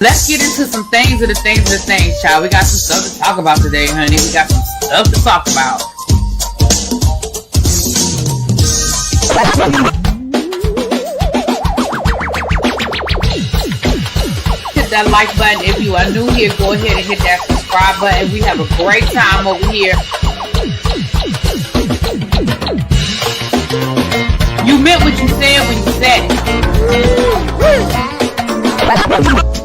Let's get into some things, child. We got some stuff to talk about today, honey. We got some stuff to talk about. Hit that like button if you are new here. Go ahead and hit that subscribe button. We have a great time over here. You meant what you said when you said it.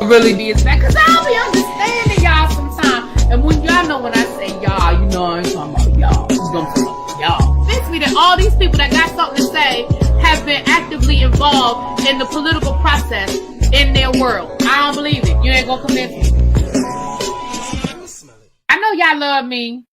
Really be that, because I'll be understanding y'all sometimes. And when y'all know when I say y'all, you know I ain't talking about y'all. You know I'm talking about y'all. Convince me that all these people that got something to say have been actively involved in the political process in their world. I don't believe it. You ain't gonna convince me. I know y'all love me.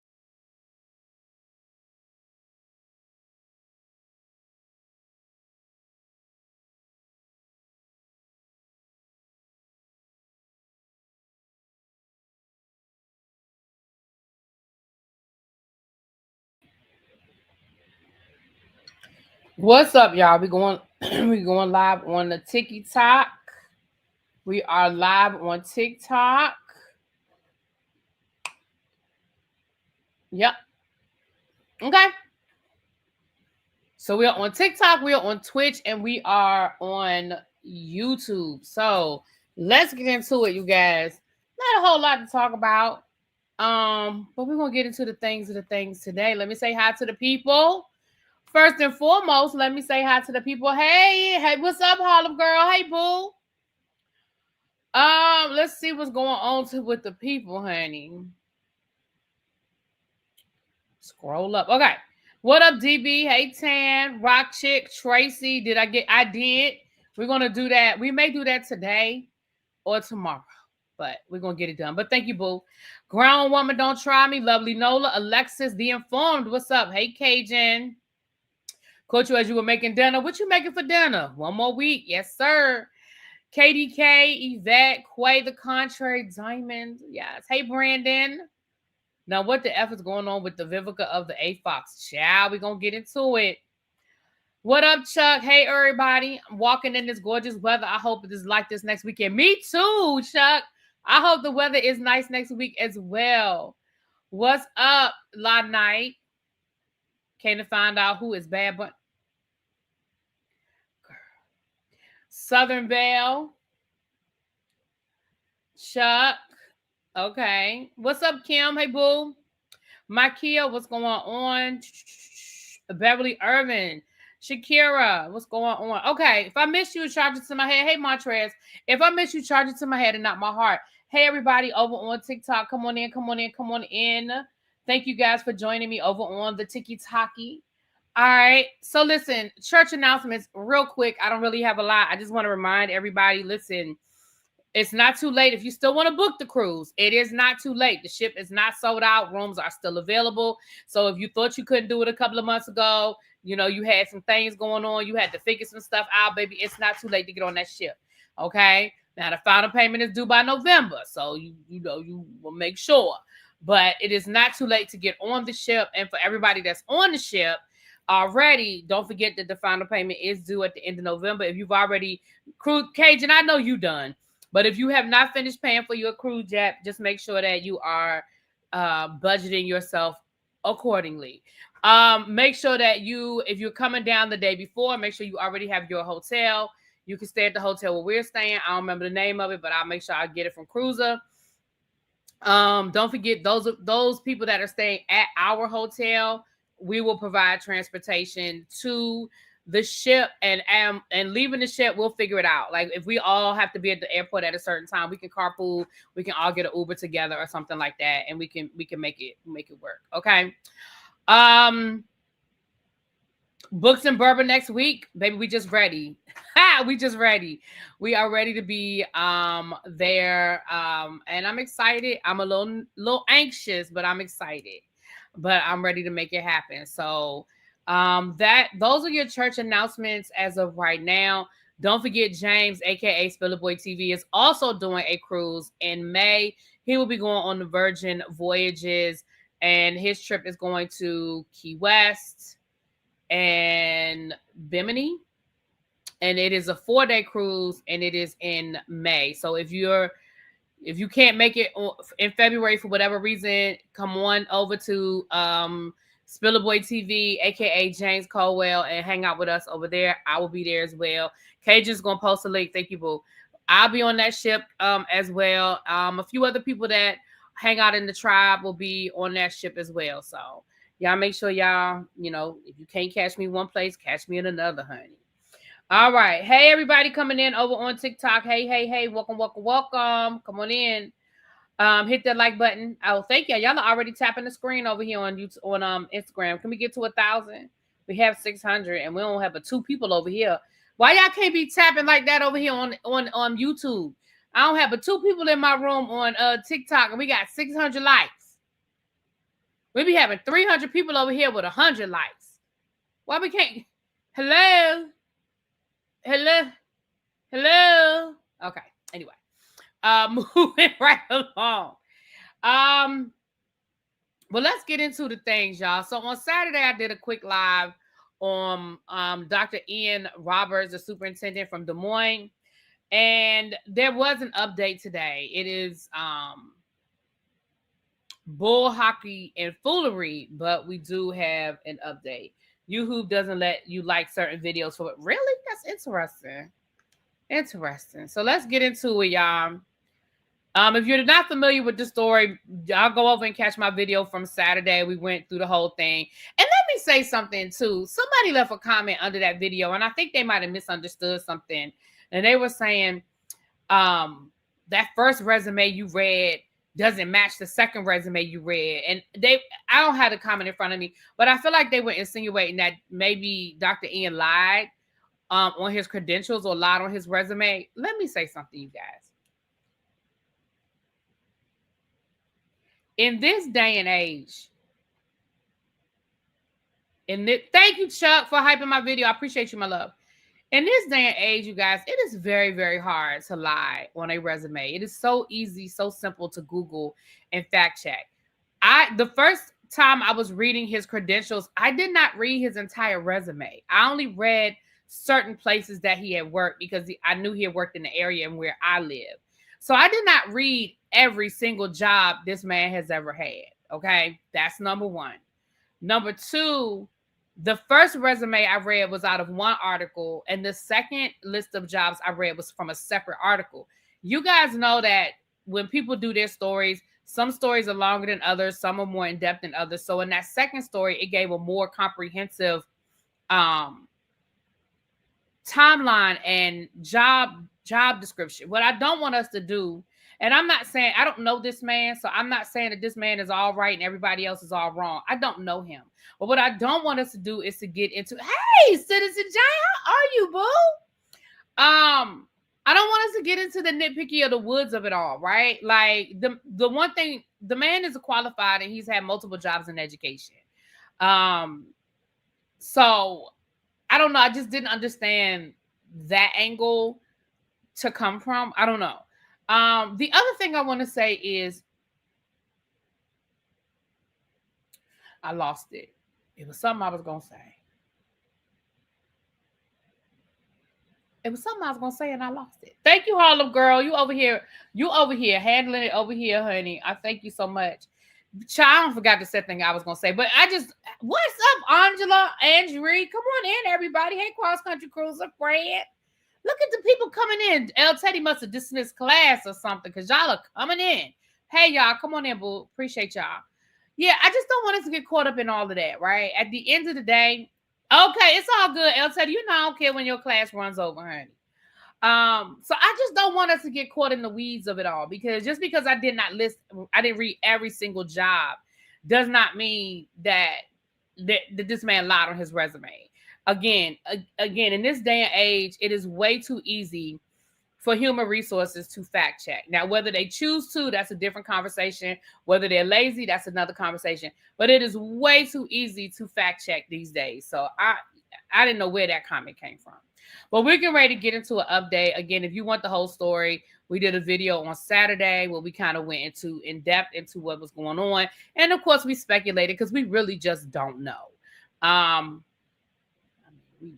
What's up, y'all? We going live on the TikTok. We are live on TikTok. Yep. Okay. So we are on TikTok, we are on Twitch, and we are on YouTube. So let's get into it, you guys. Not a whole lot to talk about. But we're gonna get into the things today. Let me say hi to the people. First and foremost, let me say hi to the people. Hey, what's up, Harlem girl? Hey, boo. Let's see what's going on with the people, honey. Scroll up. Okay. What up, DB? Hey, Tan, Rock Chick, Tracy. I did. We're gonna do that. We may do that today or tomorrow, but we're gonna get it done. But thank you, boo. Grown woman, don't try me. Lovely Nola, Alexis, the informed. What's up? Hey, Cajun. Coach, you as you were making dinner. What you making for dinner? One more week. Yes, sir. KDK, Yvette, Quay, the contrary, Diamond. Yes. Hey, Brandon. Now, what the F is going on with the Vivica of the A Fox? Child, we're going to get into it. What up, Chuck? Hey, everybody. I'm walking in this gorgeous weather. I hope it is like this next weekend. Me too, Chuck. I hope the weather is nice next week as well. What's up, La Night? Came to find out who is bad, but Southern Belle. Chuck. Okay. What's up, Kim? Hey, boo. Makia, what's going on? Beverly Irvin. Shakira, what's going on? Okay. If I miss you, charge it to my head. Hey, Montrez. If I miss you, charge it to my head and not my heart. Hey, everybody over on TikTok. Come on in. Thank you guys for joining me over on the Tiki-Taki. All right. So listen, church announcements real quick. I don't really have a lot. I just want to remind everybody, listen, it's not too late. If you still want to book the cruise, it is not too late. The ship is not sold out. Rooms are still available. So if you thought you couldn't do it a couple of months ago, you know, you had some things going on, you had to figure some stuff out, baby, it's not too late to get on that ship. Okay. Now the final payment is due by November. So you will make sure. But it is not too late to get on the ship. And for everybody that's on the ship already, don't forget that the final payment is due at the end of November. If you've already cruised, Cajun, I know you done. But if you have not finished paying for your cruise jet, just make sure that you are budgeting yourself accordingly. Make sure that if you're coming down the day before, make sure you already have your hotel. You can stay at the hotel where we're staying. I don't remember the name of it, but I'll make sure I get it from Cruiser. Don't forget those people that are staying at our hotel. We will provide transportation to the ship and leaving the ship. We'll figure it out. Like if we all have to be at the airport at a certain time, we can carpool. We can all get an Uber together or something like that, and we can make it work. Okay. Books and bourbon next week, baby. We just ready. We just ready. We are ready to be there. And I'm excited. I'm a little anxious, but I'm excited. But I'm ready to make it happen. So those are your church announcements as of right now. Don't forget James, aka Spiller Boy TV, is also doing a cruise in May. He will be going on the Virgin Voyages, and his trip is going to Key West and Bimini. And it is a 4-day cruise, and it is in May. So if you're if you can't make it in February for whatever reason, come on over to Spillerboy TV, aka James Colwell, and hang out with us over there. I will be there as well. Cajuan's gonna post a link. Thank you, boo. I'll be on that ship as well. A few other people that hang out in the tribe will be on that ship as well. So y'all make sure y'all, if you can't catch me one place, catch me in another, honey. All right. Hey, everybody coming in over on TikTok. Hey. Welcome. Come on in. Hit that like button. Oh, thank you. Y'all are already tapping the screen over here on YouTube, on Instagram. Can we get to 1,000? We have 600, and we don't have 2 people over here. Why y'all can't be tapping like that over here on YouTube? I don't have 2 people in my room on TikTok, and we got 600 likes. We be having 300 people over here with 100 likes. Why we can't? Hello. Okay. Anyway, moving right along. Well, let's get into the things, y'all. So on Saturday, I did a quick live on Dr. Ian Roberts, the superintendent from Des Moines, and there was an update today. It is bull hockey and foolery, but we do have an update. YouTube doesn't let you like certain videos for it. Really? That's interesting. So let's get into it, y'all. If you're not familiar with the story, I'll go over and catch my video from Saturday. We went through the whole thing. And let me say something, too. Somebody left a comment under that video, and I think they might have misunderstood something. And they were saying that first resume you read doesn't match the second resume you read. And I don't have the comment in front of me, but I feel like they were insinuating that maybe Dr. Ian lied on his credentials or lied on his resume. Let me say something, you guys. In this day and age, thank you, Chuck, for hyping my video. I appreciate you, my love. In this day and age, you guys, it is very, very hard to lie on a resume. It is so easy, so simple to Google and fact check. The first time I was reading his credentials, I did not read his entire resume. I only read certain places that he had worked because I knew he had worked in the area and where I live. So I did not read every single job this man has ever had. Okay, that's number one. Number two, the first resume I read was out of one article, and the second list of jobs I read was from a separate article. You guys know that when people do their stories, some stories are longer than others, some are more in-depth than others. So in that second story, it gave a more comprehensive timeline and job description. What I don't want us to do, and I'm not saying, I don't know this man, so I'm not saying that this man is all right and everybody else is all wrong. I don't know him. But what I don't want us to do is to get into, hey, Citizen Jay, how are you, boo? I don't want us to get into the nitpicky of the woods of it all, right? Like the one thing, the man is qualified and he's had multiple jobs in education. So I don't know. I just didn't understand that angle to come from. I don't know. The other thing I want to say is I lost it. It was something I was going to say. It was something I was going to say and I lost it. Thank you, Harlem girl. You over here handling it over here, honey. I thank you so much. Child, I forgot the second thing I was going to say, but what's up, Angela, Angie? Come on in, everybody. Hey, Cross Country Cruiser, Fred. Look at the people coming in. El Teddy must have dismissed class or something because y'all are coming in. Hey, y'all, come on in, boo. Appreciate y'all. Yeah, I just don't want us to get caught up in all of that, right? At the end of the day, okay, it's all good, El Teddy. You know I don't care when your class runs over, honey. So I just don't want us to get caught in the weeds of it all because just because I didn't read every single job does not mean that this man lied on his resume. Again, in this day and age, it is way too easy for human resources to fact check. Now, whether they choose to, that's a different conversation. Whether they're lazy, that's another conversation. But it is way too easy to fact check these days. So I didn't know where that comment came from. But we're getting ready to get into an update. Again, if you want the whole story, we did a video on Saturday where we kind of went in depth into what was going on. And of course, we speculated because we really just don't know. We know.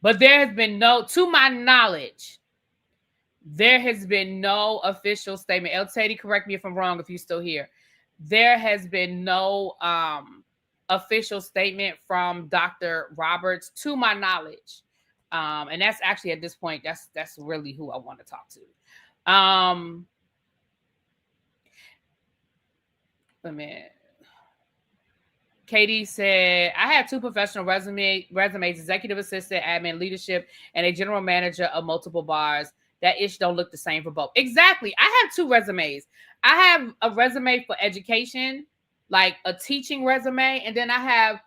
But there has been to my knowledge, There has been no official statement. El Teddy, correct me if I'm wrong if you're still here. There has been no official statement from Dr. Roberts to my knowledge. And that's actually at this point, that's really who I want to talk to. Wait a minute. Katie said, I have 2 professional resumes, executive assistant, admin, leadership, and a general manager of multiple bars. That ish don't look the same for both. Exactly. I have 2 resumes. I have a resume for education, like a teaching resume, and then I have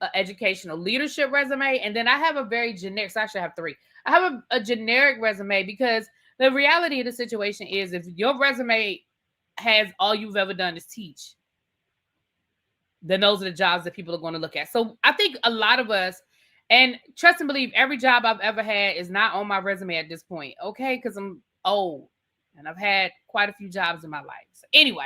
an educational leadership resume, and then I have a very generic, so I should have 3. I have a generic resume because the reality of the situation is if your resume has all you've ever done is teach, then those are the jobs that people are going to look at. So I think a lot of us, and trust and believe, every job I've ever had is not on my resume at this point, okay? Because I'm old and I've had quite a few jobs in my life. So anyway,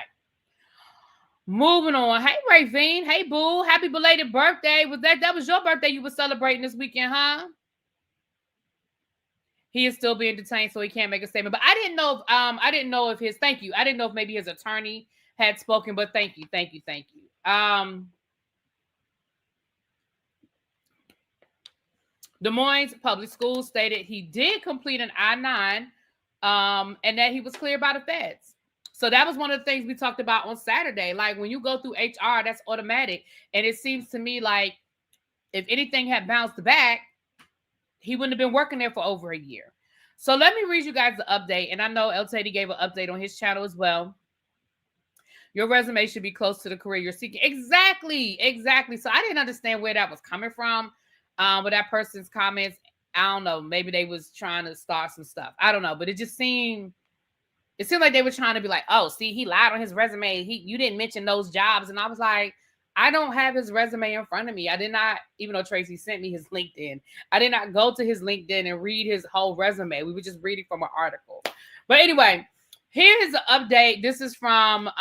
moving on. Hey, Ravine. Hey, boo. Happy belated birthday. That was your birthday you were celebrating this weekend, huh? He is still being detained, so he can't make a statement. But I didn't know if his thank you. I didn't know if maybe his attorney had spoken, but thank you. Des Moines Public Schools stated he did complete an I-9 and that he was cleared by the feds. So that was one of the things we talked about on Saturday. Like when you go through HR, that's automatic. And it seems to me like if anything had bounced back, he wouldn't have been working there for over a year. So let me read you guys the update. And I know El Teddy gave an update on his channel as well. Your resume should be close to the career you're seeking. Exactly. So I didn't understand where that was coming from. With that person's comments, I don't know. Maybe they was trying to start some stuff. I don't know. But it seemed like they were trying to be like, oh, see, he lied on his resume. You didn't mention those jobs. And I was like, I don't have his resume in front of me. I did not, even though Tracy sent me his LinkedIn, I did not go to his LinkedIn and read his whole resume. We were just reading from an article. But anyway, here's an update. This is from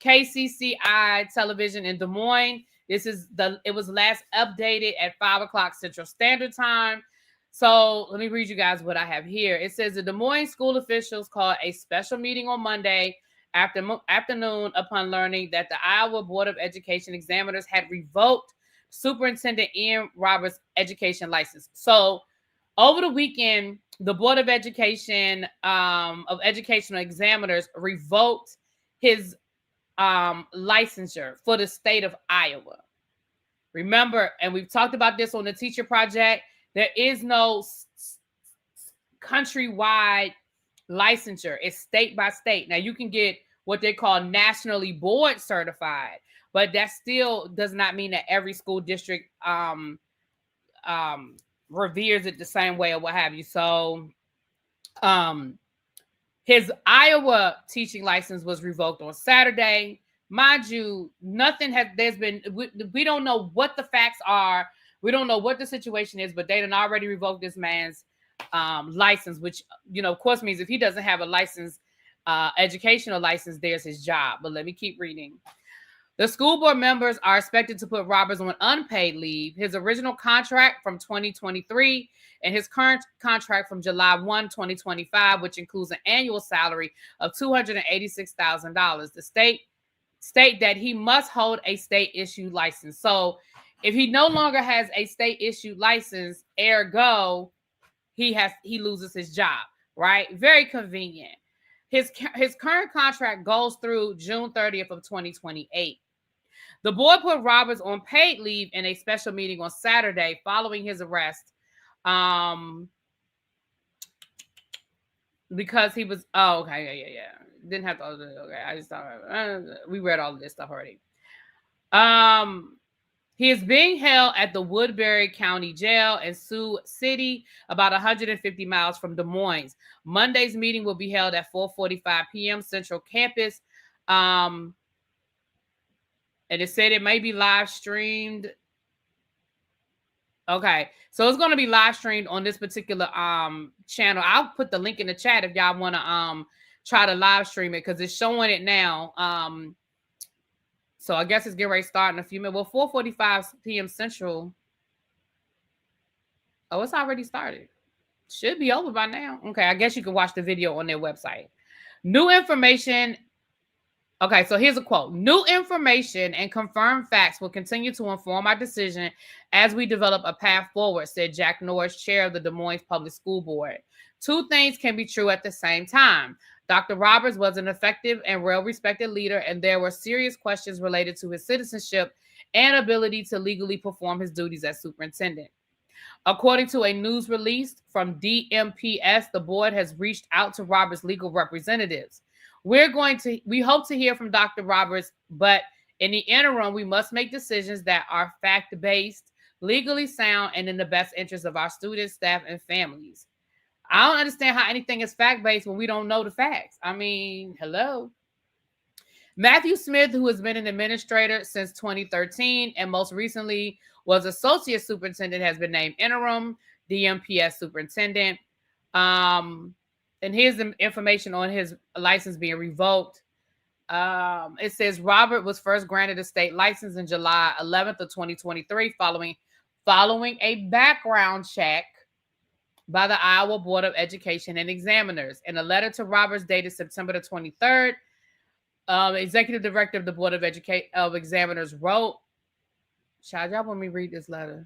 KCCI television in Des Moines. It was last updated at 5:00 Central Standard Time. So let me read you guys what I have here. It says the Des Moines school officials called a special meeting on Monday afternoon upon learning that the Iowa Board of Education examiners had revoked Superintendent Ian Roberts' education license. So over the weekend, the Board of Education of Educational Examiners revoked his licensure for the state of Iowa. Remember, and we've talked about this on the Teacher Project, there is no countrywide licensure. It's state by state. Now, you can get what they call nationally board certified, but that still does not mean that every school district reveres it the same way or what have you. So his Iowa teaching license was revoked on Saturday. Mind you, we don't know what the facts are. We don't know what the situation is, but they done already revoked this man's license, which, of course means if he doesn't have a license, educational license, there's his job. But let me keep reading. The school board members are expected to put Roberts on unpaid leave. His original contract from 2023 and his current contract from July 1, 2025, which includes an annual salary of $286,000. The state that he must hold a state-issued license. So if he no longer has a state-issued license, ergo, he loses his job, right? Very convenient. His current contract goes through June 30th of 2028. The board put Roberts on paid leave in a special meeting on Saturday following his arrest. Because he was, yeah. Didn't have to, okay, I just thought, we read all of this stuff already. He is being held at the Woodbury County Jail in Sioux City, about 150 miles from Des Moines. Monday's meeting will be held at 4:45 p.m. Central Campus. And it said it may be live streamed. Okay, so it's going to be live streamed on this particular channel. I'll put the link in the chat if y'all want to try to live stream it because it's showing it now. So I guess it's getting ready to start in a few minutes. Well, 4:45 p.m. Central. Oh, it's already started. Should be over by now. Okay, I guess you can watch the video on their website. New information. Okay, so here's a quote. New information and confirmed facts will continue to inform our decision as we develop a path forward, said Jack Norris, chair of the Des Moines Public School Board. Two things can be true at the same time. Dr. Roberts was an effective and well-respected leader, and there were serious questions related to his citizenship and ability to legally perform his duties as superintendent. According to a news release from DMPS, the board has reached out to Roberts' legal representatives. We hope to hear from Dr. Roberts, but in the interim, we must make decisions that are fact-based, legally sound, and in the best interest of our students, staff, and families. I don't understand how anything is fact-based when we don't know the facts. I mean, hello. Matthew Smith, who has been an administrator since 2013 and most recently was associate superintendent, has been named interim DMPS superintendent. And here's the information on his license being revoked. It says Robert was first granted a state license in July 11th of 2023 following a background check by the Iowa Board of Education and Examiners. In a letter to Roberts dated September the 23rd, executive director of the Board of Examiners wrote, child, y'all want me to read this letter?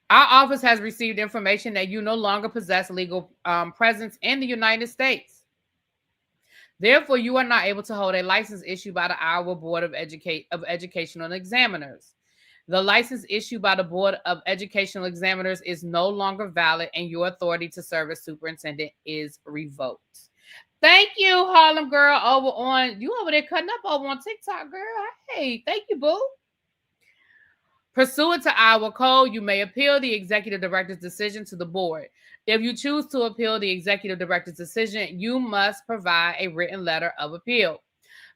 Our office has received information that you no longer possess legal presence in the United States. Therefore, you are not able to hold a license issued by the Iowa Board of Educational Examiners. The license issued by the Board of Educational Examiners is no longer valid, and your authority to serve as superintendent is revoked. Thank you, Harlem girl, you over there cutting up over on TikTok, girl. Hey, thank you, boo. Pursuant to Iowa Code, you may appeal the executive director's decision to the board. If you choose to appeal the executive director's decision, you must provide a written letter of appeal.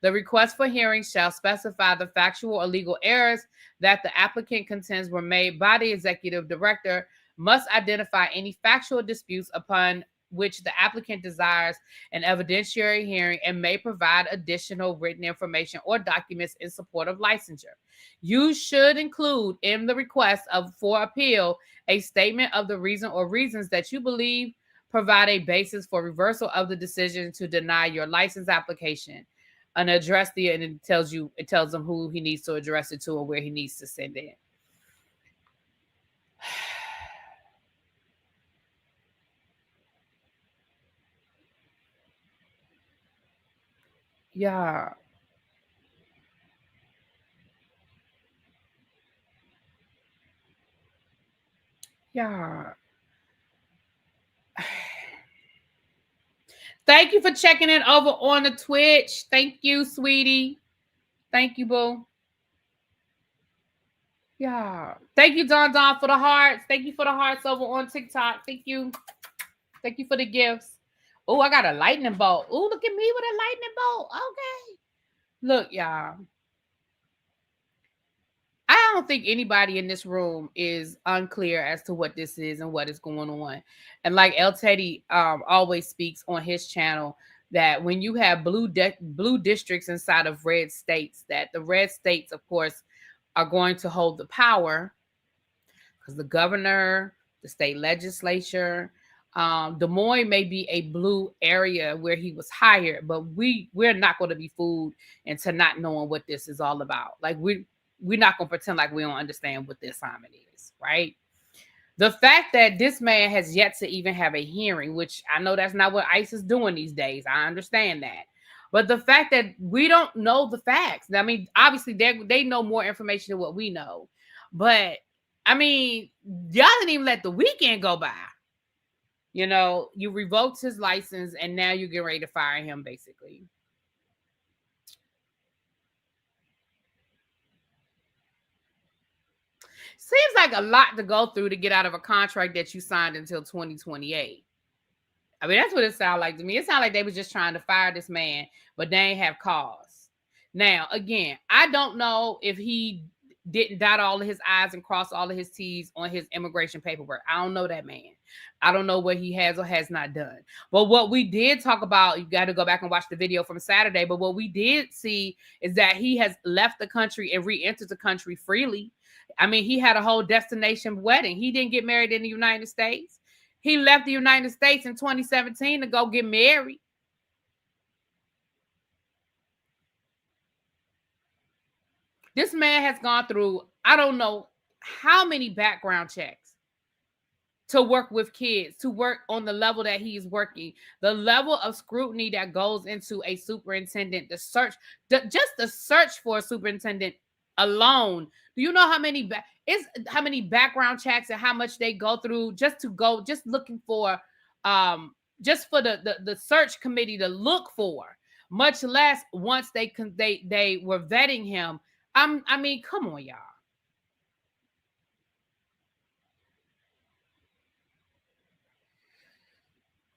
The request for hearing shall specify the factual or legal errors that the applicant contends were made by the executive director, must identify any factual disputes upon which the applicant desires an evidentiary hearing, and may provide additional written information or documents in support of licensure. You should include in the request for appeal a statement of the reason or reasons that you believe provide a basis for reversal of the decision to deny your license application. And it tells him who he needs to address it to or where he needs to send it. Yeah. Yeah. Thank you for checking in over on the Twitch. Thank you, sweetie. Thank you, boo. Yeah. Thank you, Don for the hearts. Thank you for the hearts over on TikTok. Thank you. Thank you for the gifts. Oh, I got a lightning bolt. Oh, look at me with a lightning bolt. Okay. Look, y'all. I don't think anybody in this room is unclear as to what this is and what is going on. And like El Teddy always speaks on his channel, that when you have blue districts inside of red states, that the red states, of course, are going to hold the power, because the governor, the state legislature, Des Moines may be a blue area where he was hired, but we're not going to be fooled into not knowing what this is all about. Like we're not going to pretend like we don't understand what the assignment is, right? The fact that this man has yet to even have a hearing, which I know that's not what ICE is doing these days. I understand that. But the fact that we don't know the facts. I mean, obviously they know more information than what we know. But I mean, y'all didn't even let the weekend go by. You know, you revoked his license and now you're getting ready to fire him, basically. Seems like a lot to go through to get out of a contract that you signed until 2028. I mean, that's what it sounded like to me. It sounded like they was just trying to fire this man, but they ain't have cause. Now, again, I don't know if he didn't dot all of his I's and cross all of his T's on his immigration paperwork. I don't know that man. I don't know what he has or has not done. But what we did talk about, you got to go back and watch the video from Saturday. But what we did see is that he has left the country and re-entered the country freely. I mean, he had a whole destination wedding. He didn't get married in the United States. He left the United States in 2017 to go get married. This man has gone through, I don't know how many background checks to work with kids, to work on the level that he's working, the level of scrutiny that goes into a superintendent, the search, just the search for a superintendent alone. Do you know how many background checks and how much they go through just looking for, just for the search committee to look for, much less once they were vetting him. I mean, come on, y'all.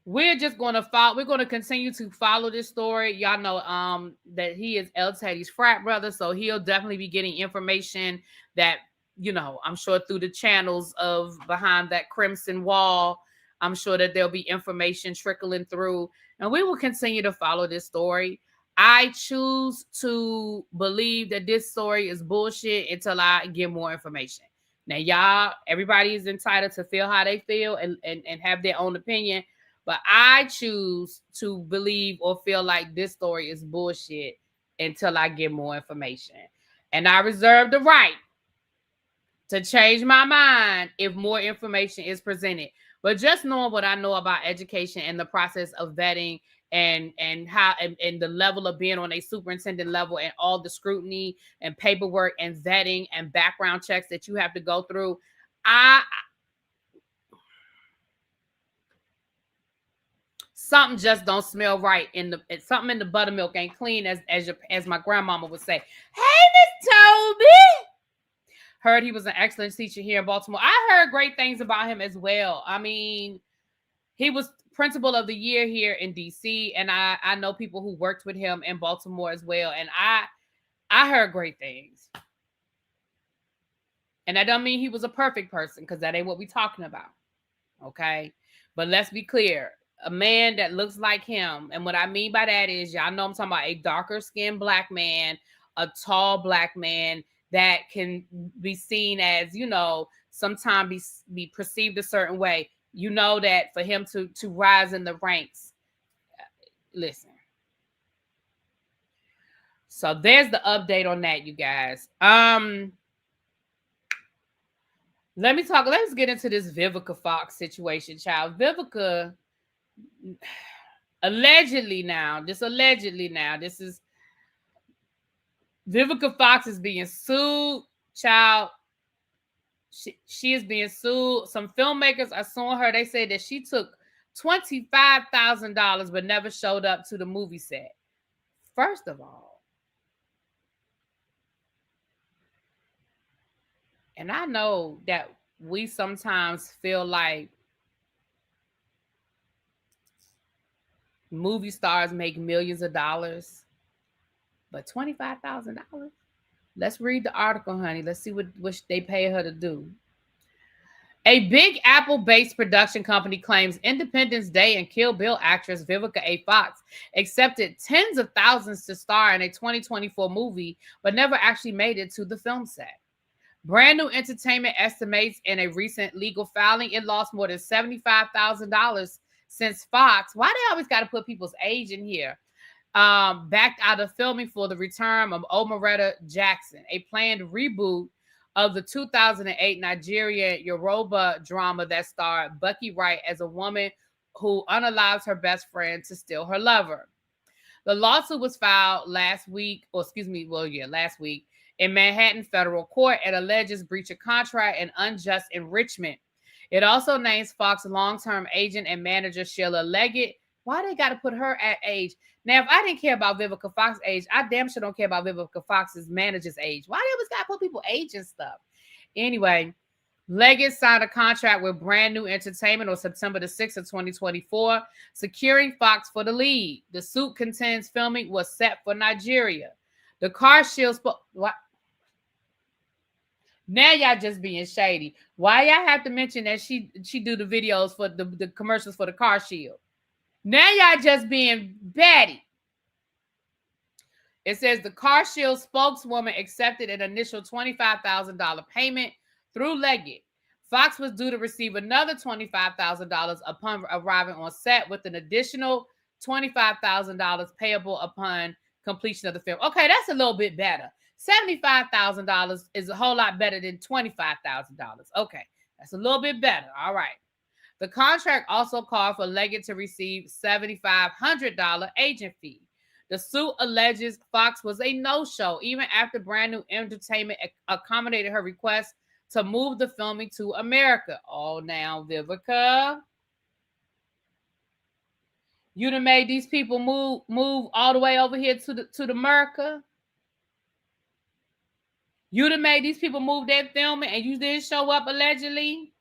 We're just going to follow. We're going to continue to follow this story. Y'all know that he is El Teddy's frat brother, so he'll definitely be getting information that, you know, I'm sure through the channels of behind that crimson wall. I'm sure that there'll be information trickling through, and we will continue to follow this story. I choose to believe that this story is bullshit until I get more information. Now, y'all, everybody is entitled to feel how they feel and have their own opinion. But I choose to believe or feel like this story is bullshit until I get more information. And I reserve the right to change my mind if more information is presented. But just knowing what I know about education and the process of vetting and how and the level of being on a superintendent level and all the scrutiny and paperwork and vetting and background checks that you have to go through, something just don't smell right something in the buttermilk ain't clean, as my grandmama would say. Hey, Miss Toby. Heard he was an excellent teacher here in Baltimore. I heard great things about him as well. I mean, he was principal of the year here in DC, and I know people who worked with him in Baltimore as well, and I heard great things. And that don't mean he was a perfect person, because that ain't what we're talking about. Okay? But let's be clear. A man that looks like him, and what I mean by that is, y'all know I'm talking about a darker skinned black man, a tall black man that can be seen as, you know, sometimes be perceived a certain way. You know that for him to rise in the ranks, listen. So there's the update on that, you guys. Let's get into this Vivica Fox situation, child. Vivica, allegedly now, this is Vivica Fox is being sued, child. She is being sued. Some filmmakers are suing her. They say that she took $25,000 but never showed up to the movie set. First of all, and I know that we sometimes feel like movie stars make millions of dollars, but $25,000? Let's read the article, honey. Let's see what they pay her to do. A Big Apple-based production company claims Independence Day and Kill Bill actress Vivica A. Fox accepted tens of thousands to star in a 2024 movie, but never actually made it to the film set. Brand New Entertainment estimates in a recent legal filing it lost more than $75,000 since Fox. Why they always got to put people's age in here? Backed out of filming for the return of Omeretta Jackson, a planned reboot of the 2008 Nigerian Yoruba drama that starred Bucky Wright as a woman who unalives her best friend to steal her lover. The lawsuit was filed last week in Manhattan federal court and alleges breach of contract and unjust enrichment. It also names Fox's long-term agent and manager Sheila Leggett. Why they got to put her at age? Now, if I didn't care about Vivica Fox's age, I damn sure don't care about Vivica Fox's manager's age. Why they always got to put people age and stuff? Anyway, Leggett signed a contract with Brand New Entertainment on September the 6th of 2024, securing Fox for the lead. The suit contends filming was set for Nigeria. The car shield what? Now y'all just being shady. Why y'all have to mention that she do the videos for the commercials for the car shield? Now y'all just being batty. It says the car shield spokeswoman accepted an initial $25,000 payment through Leggett. Fox was due to receive another $25,000 upon arriving on set, with an additional $25,000 payable upon completion of the film. Okay, that's a little bit better. $75,000 is a whole lot better than $25,000. Okay, that's a little bit better. All right. The contract also called for Leggett to receive $7,500 agent fee. The suit alleges Fox was a no-show even after Brand New Entertainment accommodated her request to move the filming to America. Oh, now, Vivica, you done made these people move all the way over here to the America. You done made these people move their filming, and you didn't show up allegedly.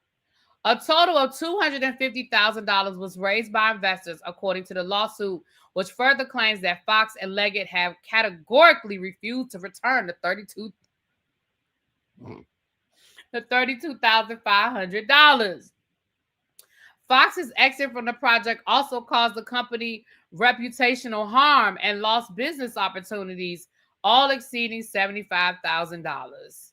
A total of $250,000 was raised by investors, according to the lawsuit, which further claims that Fox and Leggett have categorically refused to return the $32,500. Fox's exit from the project also caused the company reputational harm and lost business opportunities, all exceeding $75,000.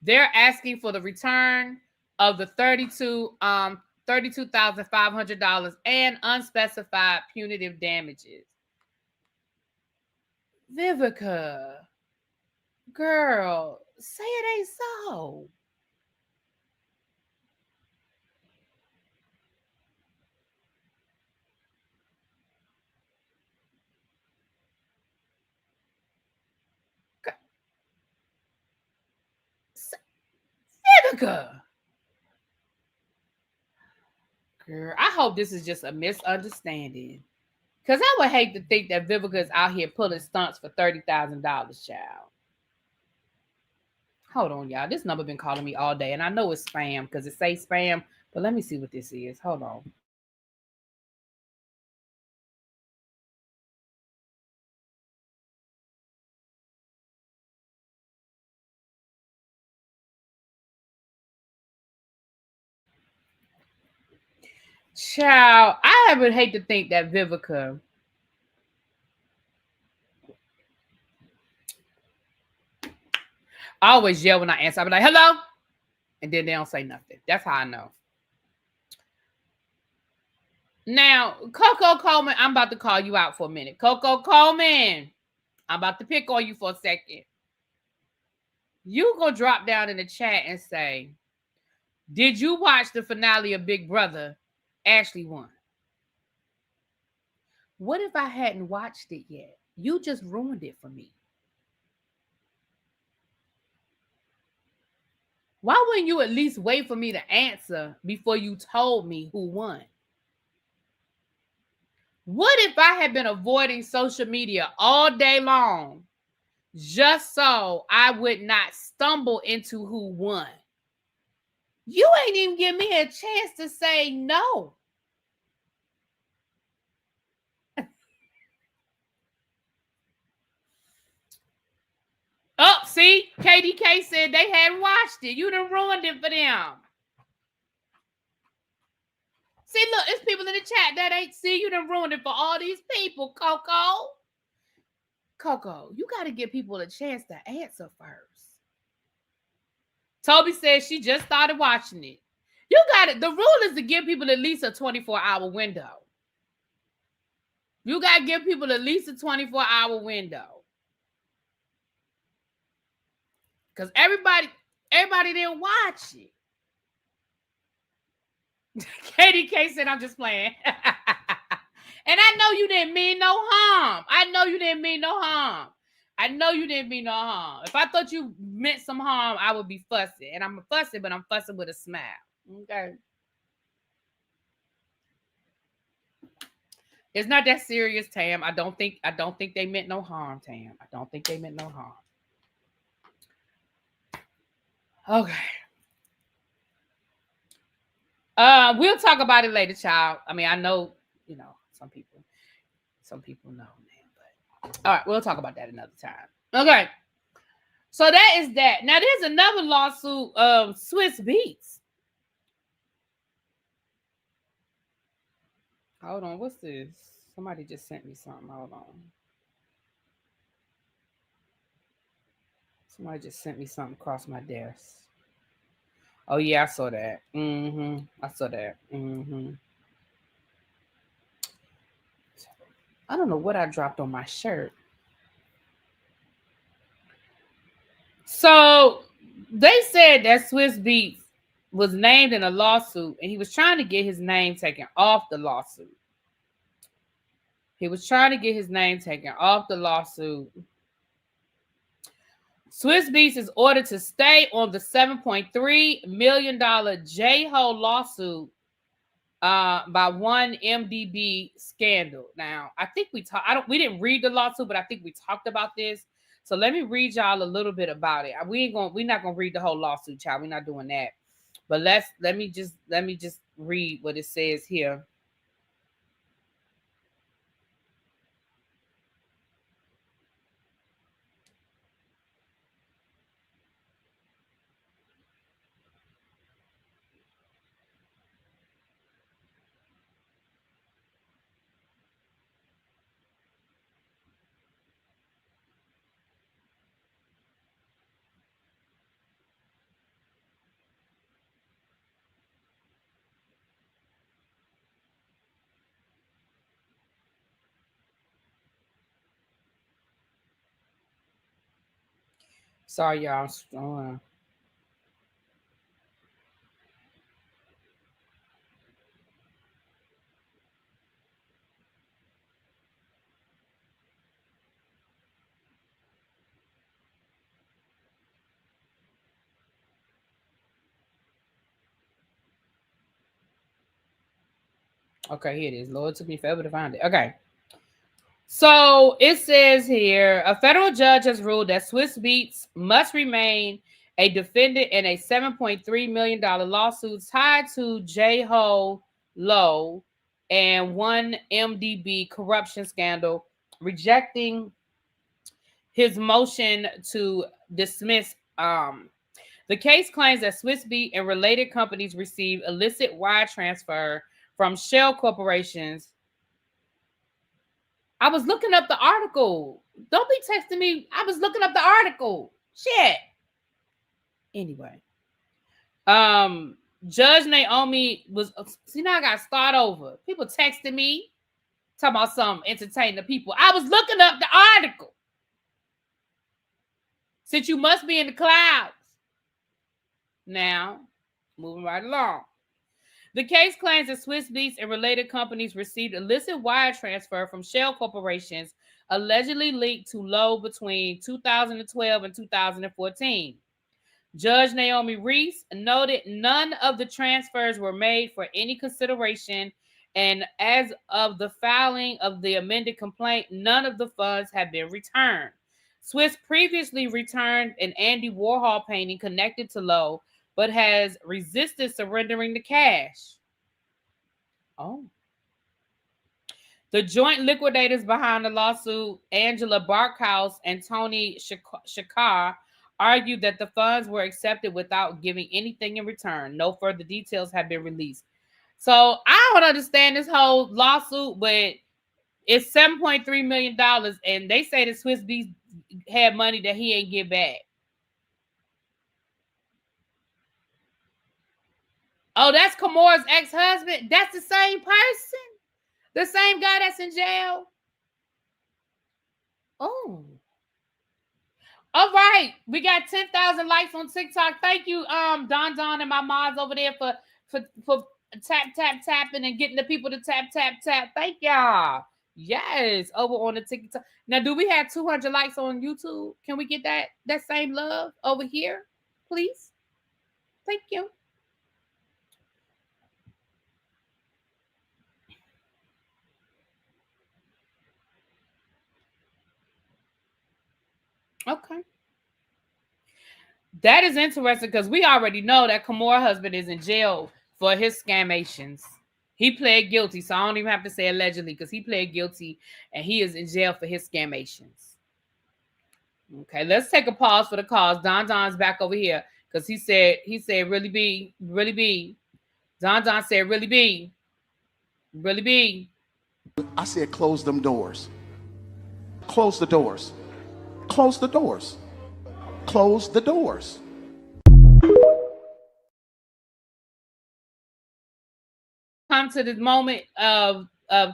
They're asking for the return of the $32,500 and unspecified punitive damages. Vivica, girl, say it ain't so. Vivica. Girl, I hope this is just a misunderstanding. Because I would hate to think that Vivica is out here pulling stunts for $30,000, child. Hold on, y'all. This number been calling me all day, and I know it's spam because it says spam, but let me see what this is. Hold on. Child, I would hate to think that Vivica. I always yell when I answer. I be like, hello? And then they don't say nothing. That's how I know. Now, Coco Coleman, I'm about to call you out for a minute. Coco Coleman, I'm about to pick on you for a second. You go drop down in the chat and say, did you watch the finale of Big Brother? Ashley won. What if I hadn't watched it yet? You just ruined it for me. Why wouldn't you at least wait for me to answer before you told me who won? What if I had been avoiding social media all day long just so I would not stumble into who won? You ain't even give me a chance to say no. Oh, see, KDK said they hadn't watched it. You done ruined it for them. See, look, it's people in the chat that ain't see. You done ruined it for all these people, Coco. Coco, you got to give people a chance to answer first. Toby says she just started watching it. You got it. The rule is to give people at least a 24-hour window. You got to give people at least a 24-hour window. Because everybody didn't watch it. KDK said, I'm just playing. And I know you didn't mean no harm. I know you didn't mean no harm. If I thought you meant some harm, I would be fussing. And I'm fussing, but I'm fussing with a smile. Okay. It's not that serious, Tam. I don't think they meant no harm, Tam. I don't think they meant no harm. Okay. We'll talk about it later, child. I mean, I know, some people know, man. But all right, we'll talk about that another time. Okay. So that is that. Now there's another lawsuit of Swiss Beats. Hold on, what's this? Somebody just sent me something. Hold on. Somebody just sent me something across my desk. Oh yeah, I saw that. I saw that. I don't know what I dropped on my shirt. So they said that Swiss Beats was named in a lawsuit and he was trying to get his name taken off the lawsuit. He was trying to get his name taken off the lawsuit. Swiss Beats is ordered to stay on the $7.3 million J-Ho lawsuit by one MDB scandal. Now, I think we didn't read the lawsuit, but I think we talked about this. So let me read y'all a little bit about it. We're not gonna read the whole lawsuit, child. We're not doing that. But let me just read what it says here. Sorry, y'all. Okay, here it is. Lord, it took me forever to find it. Okay. So it says here, a federal judge has ruled that Swiss Beats must remain a defendant in a $7.3 million lawsuit tied to J-Ho Low and one MDB corruption scandal, rejecting his motion to dismiss. The case claims that Swiss Beat and related companies received illicit wire transfer from shell corporations. I was looking up the article. Don't be texting me. I was looking up the article. Shit. Anyway. Judge Naomi was, see, now I got to start over. People texting me, talking about something, entertaining the people. I was looking up the article. Since you must be in the clouds. Now, moving right along. The case claims that Swiss Beats and related companies received illicit wire transfer from shell corporations allegedly linked to Low between 2012 and 2014. Judge Naomi Reese noted none of the transfers were made for any consideration, and as of the filing of the amended complaint, none of the funds have been returned. Swiss previously returned an Andy Warhol painting connected to Low, but has resisted surrendering the cash. Oh. The joint liquidators behind the lawsuit, Angela Barkhouse and Tony Shakar, argued that the funds were accepted without giving anything in return. No further details have been released. So I don't understand this whole lawsuit, but it's $7.3 million, and they say that Swiss Beats had money that he ain't give back. Oh, that's Kamora's ex-husband? That's the same person? The same guy that's in jail? Oh. All right. We got 10,000 likes on TikTok. Thank you, Don and my mods over there for tapping and getting the people to tap. Thank y'all. Yes, over on the TikTok. Now, do we have 200 likes on YouTube? Can we get that same love over here, please? Thank you. Okay. That is interesting because we already know that Kamora's husband is in jail for his scamations. He pled guilty, so I don't even have to say allegedly because he pled guilty and he is in jail for his scamations. Okay, let's take a pause for the cause. Don's back over here because he said really be. Don said really be. I said close them doors. Close the doors. Close the doors. Close the doors. Come to this moment of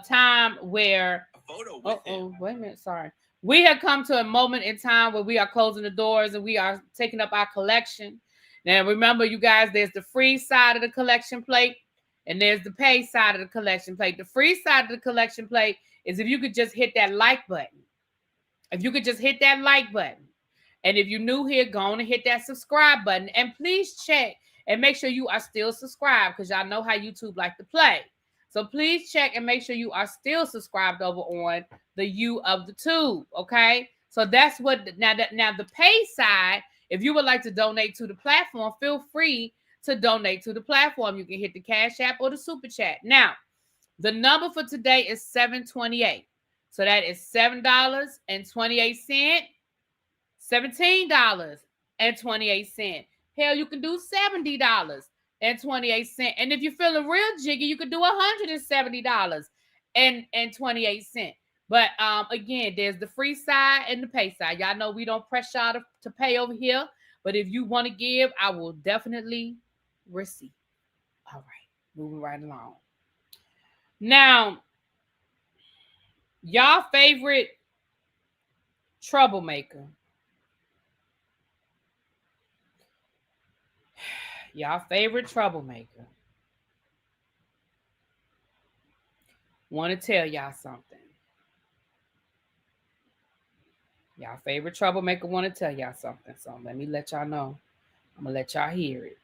time where wait a minute, sorry. We have come to a moment in time where we are closing the doors and we are taking up our collection. Now remember, you guys, there's the free side of the collection plate and there's the pay side of the collection plate. The free side of the collection plate is if you could just hit that like button. If you could just hit that like button. And if you're new here, go on and hit that subscribe button. And please check and make sure you are still subscribed because y'all know how YouTube like to play. So please check and make sure you are still subscribed over on the U of the Tube, okay? So that's what, now the pay side, if you would like to donate to the platform, feel free to donate to the platform. You can hit the Cash App or the Super Chat. Now, the number for today is 728. So that is $7.28. $17.28. Hell, you can do $70.28. And if you're feeling real jiggy, you could do $170.28. But again, there's the free side and the pay side. Y'all know we don't press y'all to pay over here. But if you want to give, I will definitely receive. All right, moving right along. Now, y'all favorite troublemaker. Y'all favorite troublemaker. Want to tell y'all something. Y'all favorite troublemaker want to tell y'all something. So let me let y'all know. I'm going to let y'all hear it.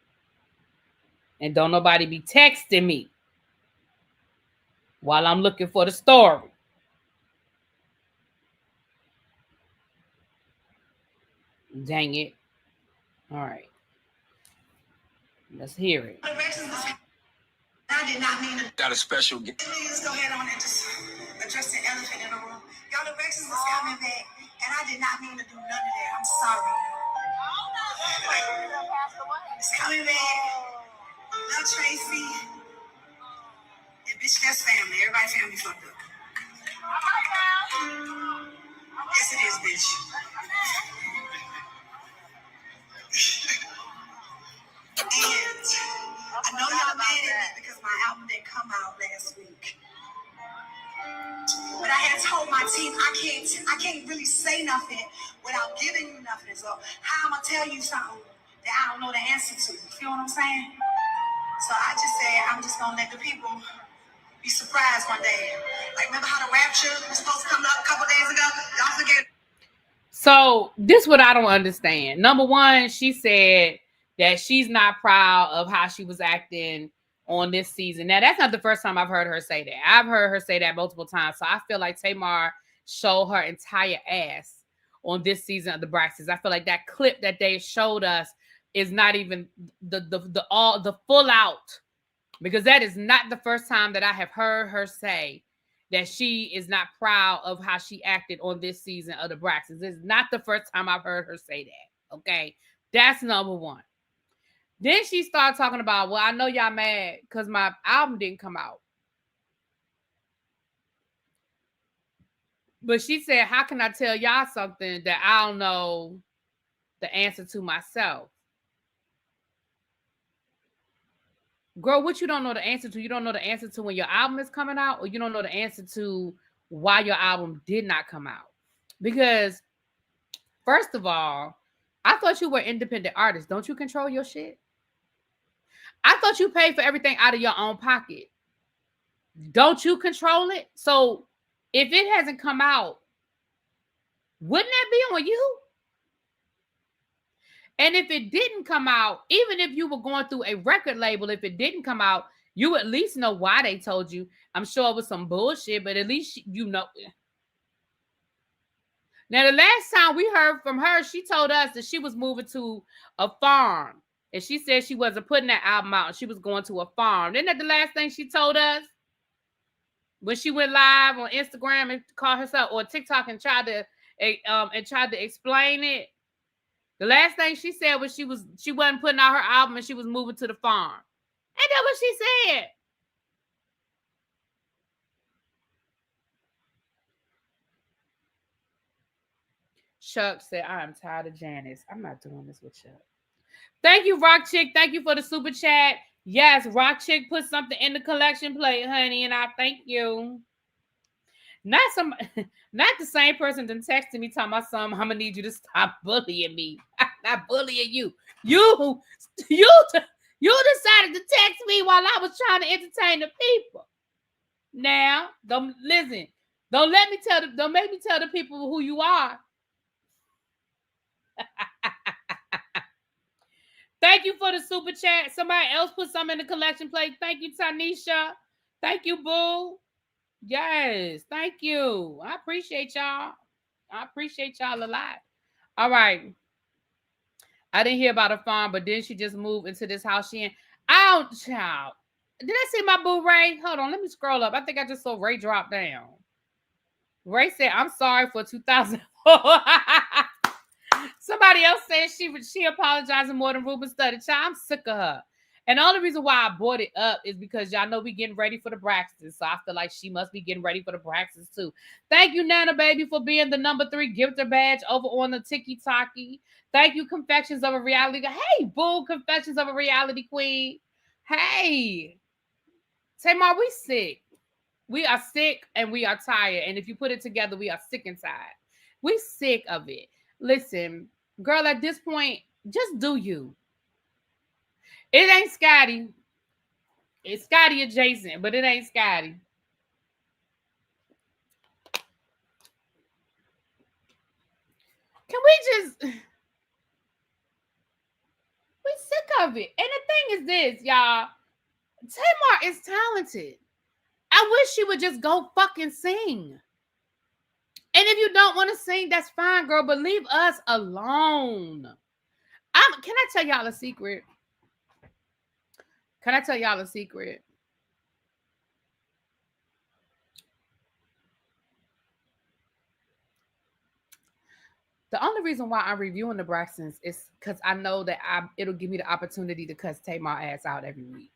And don't nobody be texting me while I'm looking for the story. Dang it. All right. Let's hear it. I did not mean to. Got a special gift. Let's go ahead on and just address the elephant in the room. Y'all, the Rexes is coming back, and I did not mean to do none of that. I'm sorry. It's coming back. Lil Tracy. And bitch, that's family. Everybody family fucked up. Yes, it is, bitch. And I know y'all mad at me because my album didn't come out last week. But I had told my team I can't really say nothing without giving you nothing. So how I'm gonna tell you something that I don't know the answer to? You feel what I'm saying? So I just said I'm just gonna let the people be surprised one day. Like, remember how the rapture was supposed to come up a couple days ago? Y'all forget. So this is what I don't understand. Number one, she said that she's not proud of how she was acting on this season. Now, that's not the first time I've heard her say that. I've heard her say that multiple times. So I feel like Tamar showed her entire ass on this season of the Braxtons. I feel like that clip that they showed us is not even the full out, because that is not the first time that I have heard her say that she is not proud of how she acted on this season of the Braxtons. This is not the first time I've heard her say that. Okay, that's number one. Then she started talking about, well, I know y'all mad because my album didn't come out. But she said, how can I tell y'all something that I don't know the answer to myself? Girl, what you don't know the answer to? You don't know the answer to when your album is coming out, or you don't know the answer to why your album did not come out? Because, first of all, I thought you were an independent artist. Don't you control your shit? I thought you paid for everything out of your own pocket. Don't you control it? So if it hasn't come out, wouldn't that be on you? And if it didn't come out, even if you were going through a record label, if it didn't come out, you at least know why they told you. I'm sure it was some bullshit, but at least you know. Now, the last time we heard from her, she told us that she was moving to a farm. And she said she wasn't putting that album out and she was going to a farm. Isn't that the last thing she told us? When she went live on Instagram and called herself, or TikTok, and tried to and tried to explain it. The last thing she said was she wasn't putting out her album and she was moving to the farm. Ain't that what she said? Chuck said, I am tired of Janice. I'm not doing this with Chuck. Thank you, Rock Chick. Thank you for the super chat. Yes, Rock Chick put something in the collection plate, honey, and I thank you. Not the same person that texted me talking about something. I'm gonna need you to stop bullying me. I'm not bullying you. You decided to text me while I was trying to entertain the people. Now, don't listen. Don't make me tell the people who you are. Thank you for the super chat. Somebody else put something in the collection plate. Thank you, Tanisha. Thank you, Boo. Yes, thank you. I appreciate y'all. I appreciate y'all a lot. All right. I didn't hear about her farm, but then she just moved into this house she in. Child. Did I see my boo Ray? Hold on, let me scroll up. I think I just saw Ray drop down. Ray said, I'm sorry for 2004. Somebody else said she apologizing more than Ruben studied. Child, I'm sick of her. And the only reason why I brought it up is because y'all know we getting ready for the Braxtons. So I feel like she must be getting ready for the Braxtons too. Thank you, Nana Baby, for being the number 3 gifter badge over on the Tiki Taki. Thank you, Confections of a Reality. Hey, boo, Confessions of a Reality Queen. Hey. Tamar, we sick. We are sick and we are tired. And if you put it together, we are sick and tired. We sick of it. Listen, girl, at this point, just do you. It ain't Scotty. It's Scotty adjacent, but it ain't Scotty. Can we just... We sick of it. And the thing is this, y'all. Tamar is talented. I wish she would just go fucking sing. And if you don't want to sing, that's fine, girl, but leave us alone. Can I tell y'all a secret? Can I tell y'all a secret? The only reason why I'm reviewing the Braxtons is because I know that it'll give me the opportunity to cuss Tamar ass out every week.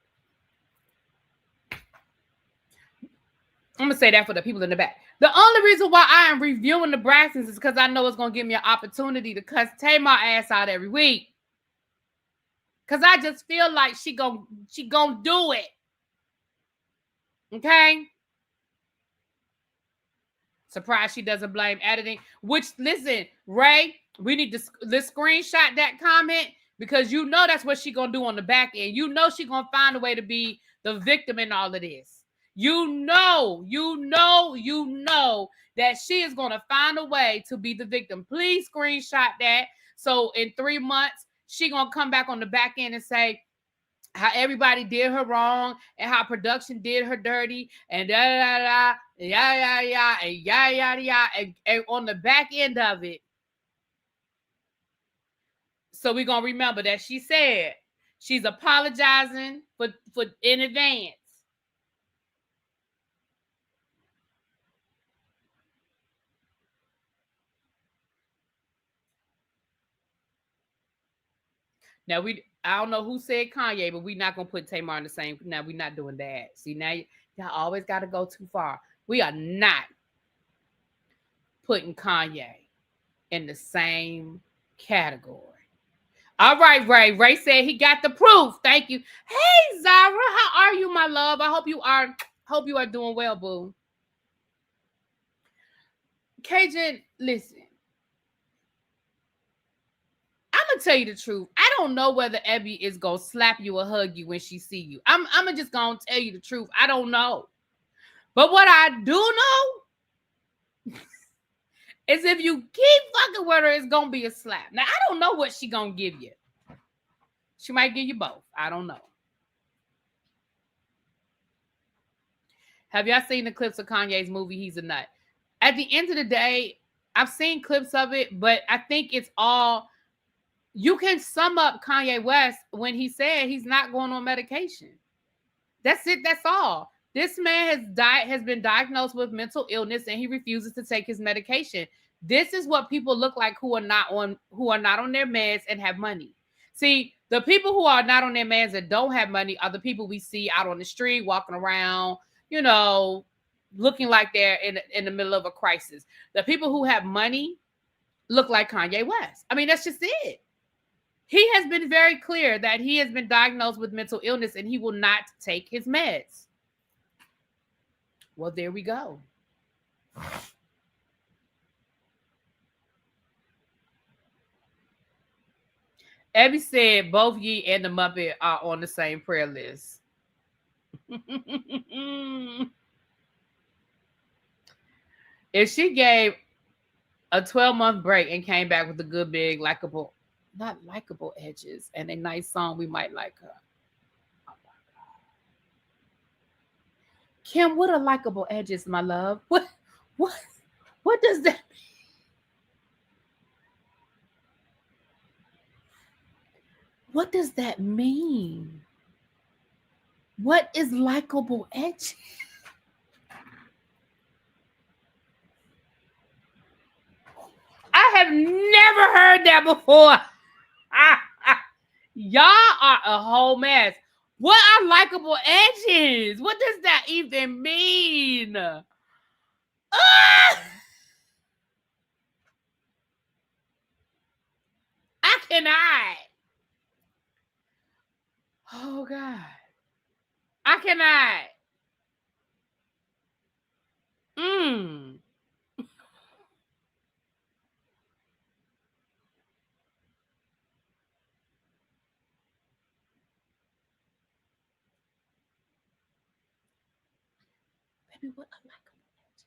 I'm going to say that for the people in the back. The only reason why I am reviewing the Braxtons is because I know it's going to give me an opportunity to cuss Tamar ass out every week. Because I just feel like she gonna do it. Okay? Surprised she doesn't blame editing. Which, listen, Ray, we need to let's screenshot that comment because you know that's what she gonna do on the back end. You know she gonna find a way to be the victim in all of this. You know that she is gonna find a way to be the victim. Please screenshot that. So in 3 months, she gonna come back on the back end and say how everybody did her wrong and how production did her dirty and and on the back end of it. So we're gonna remember that she said she's apologizing for in advance. Now I don't know who said Kanye, but we're not gonna put Tamar in the same. Now we're not doing that. See, now y'all always got to go too far. We are not putting Kanye in the same category. All right, Ray. Ray said he got the proof. Thank you. Hey, Zara, how are you, my love? I hope you are doing well, boo. Cajun, listen. I'm gonna tell you the truth. I don't know whether Ebby is gonna slap you or hug you when she see you. I'm just gonna tell you the truth. I don't know. But what I do know is if you keep fucking with her, it's gonna be a slap. Now I don't know what she gonna give you. She might give you both. I don't know. Have y'all seen the clips of Kanye's movie, He's a Nut? At the end of the day, I've seen clips of it, but I think it's all... You can sum up Kanye West when he said he's not going on medication. That's it. That's all. This man has been diagnosed with mental illness and he refuses to take his medication. This is what people look like who are not on their meds and have money. See, the people who are not on their meds and don't have money are the people we see out on the street walking around, looking like they're in the middle of a crisis. The people who have money look like Kanye West. I mean, that's just it. He has been very clear that he has been diagnosed with mental illness and he will not take his meds. Well, there we go. Abby said both Ye and the Muppet are on the same prayer list. If she gave a 12-month break and came back with a good big not likable edges and a nice song, we might like her. Oh my God. Kim, what are likable edges, my love? What does that mean? What does that mean? What is likable edges? I have never heard that before. Y'all are a whole mess. What are likable edges? What does that even mean? I cannot. Oh God. I cannot. Baby, what are likable edges?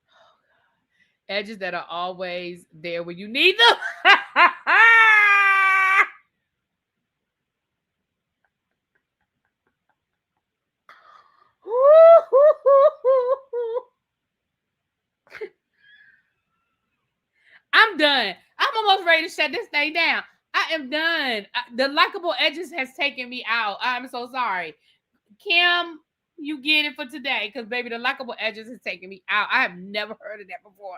Oh God. Edges that are always there when you need them. I'm done. I'm almost ready to shut this thing down. I am done. The likable edges has taken me out. I'm so sorry. Kim, you get it for today because, baby, the likable edges has taken me out. I have never heard of that before.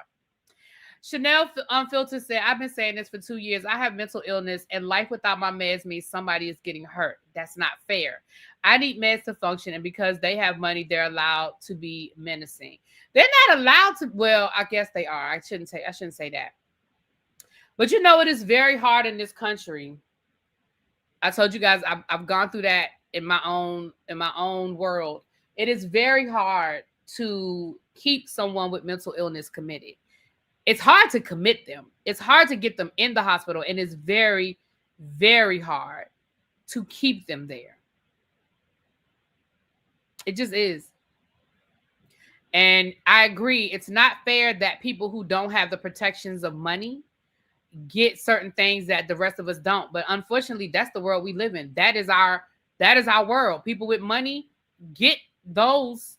Chanel Unfiltered said, I've been saying this for 2 years. I have mental illness and life without my meds means somebody is getting hurt. That's not fair. I need meds to function, and because they have money, they're allowed to be menacing. They're not allowed to. Well, I guess they are. I shouldn't say that. But it is very hard in this country. I told you guys I've gone through that in my own world. It is very hard to keep someone with mental illness committed. It's hard to commit them. It's hard to get them in the hospital, and it's very, very hard to keep them there. It just is. And I agree. It's not fair that people who don't have the protections of money get certain things that the rest of us don't. But unfortunately, that's the world we live in. That is our world. People with money get those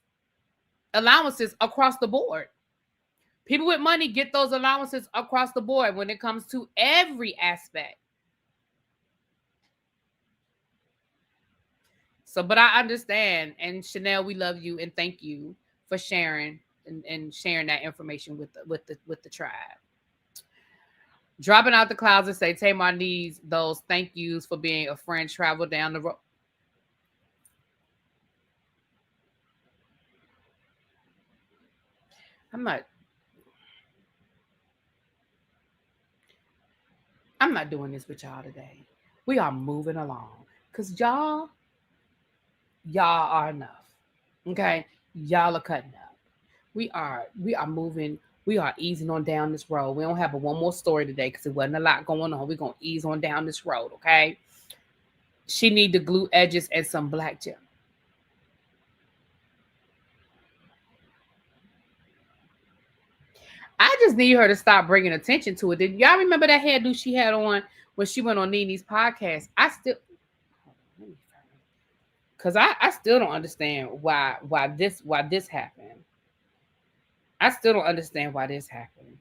allowances across the board. People with money get those allowances across the board when it comes to every aspect. So, but I understand. And Chanel, we love you and thank you for sharing and sharing that information with the tribe. Dropping out the clouds and say, Tamar needs those thank yous for being a friend. Travel down the road. I'm not doing this with y'all today. We are moving along because y'all are enough. Okay, y'all are cutting up. We are moving. We are easing on down this road. We don't have one more story today because it wasn't a lot going on. We're gonna ease on down this road. Okay. She need the glue edges and some black gel. I just need her to stop bringing attention to it. Did y'all remember that hairdo she had on when she went on Nene's podcast? Because I still don't understand why this happened. I still don't understand why this happened.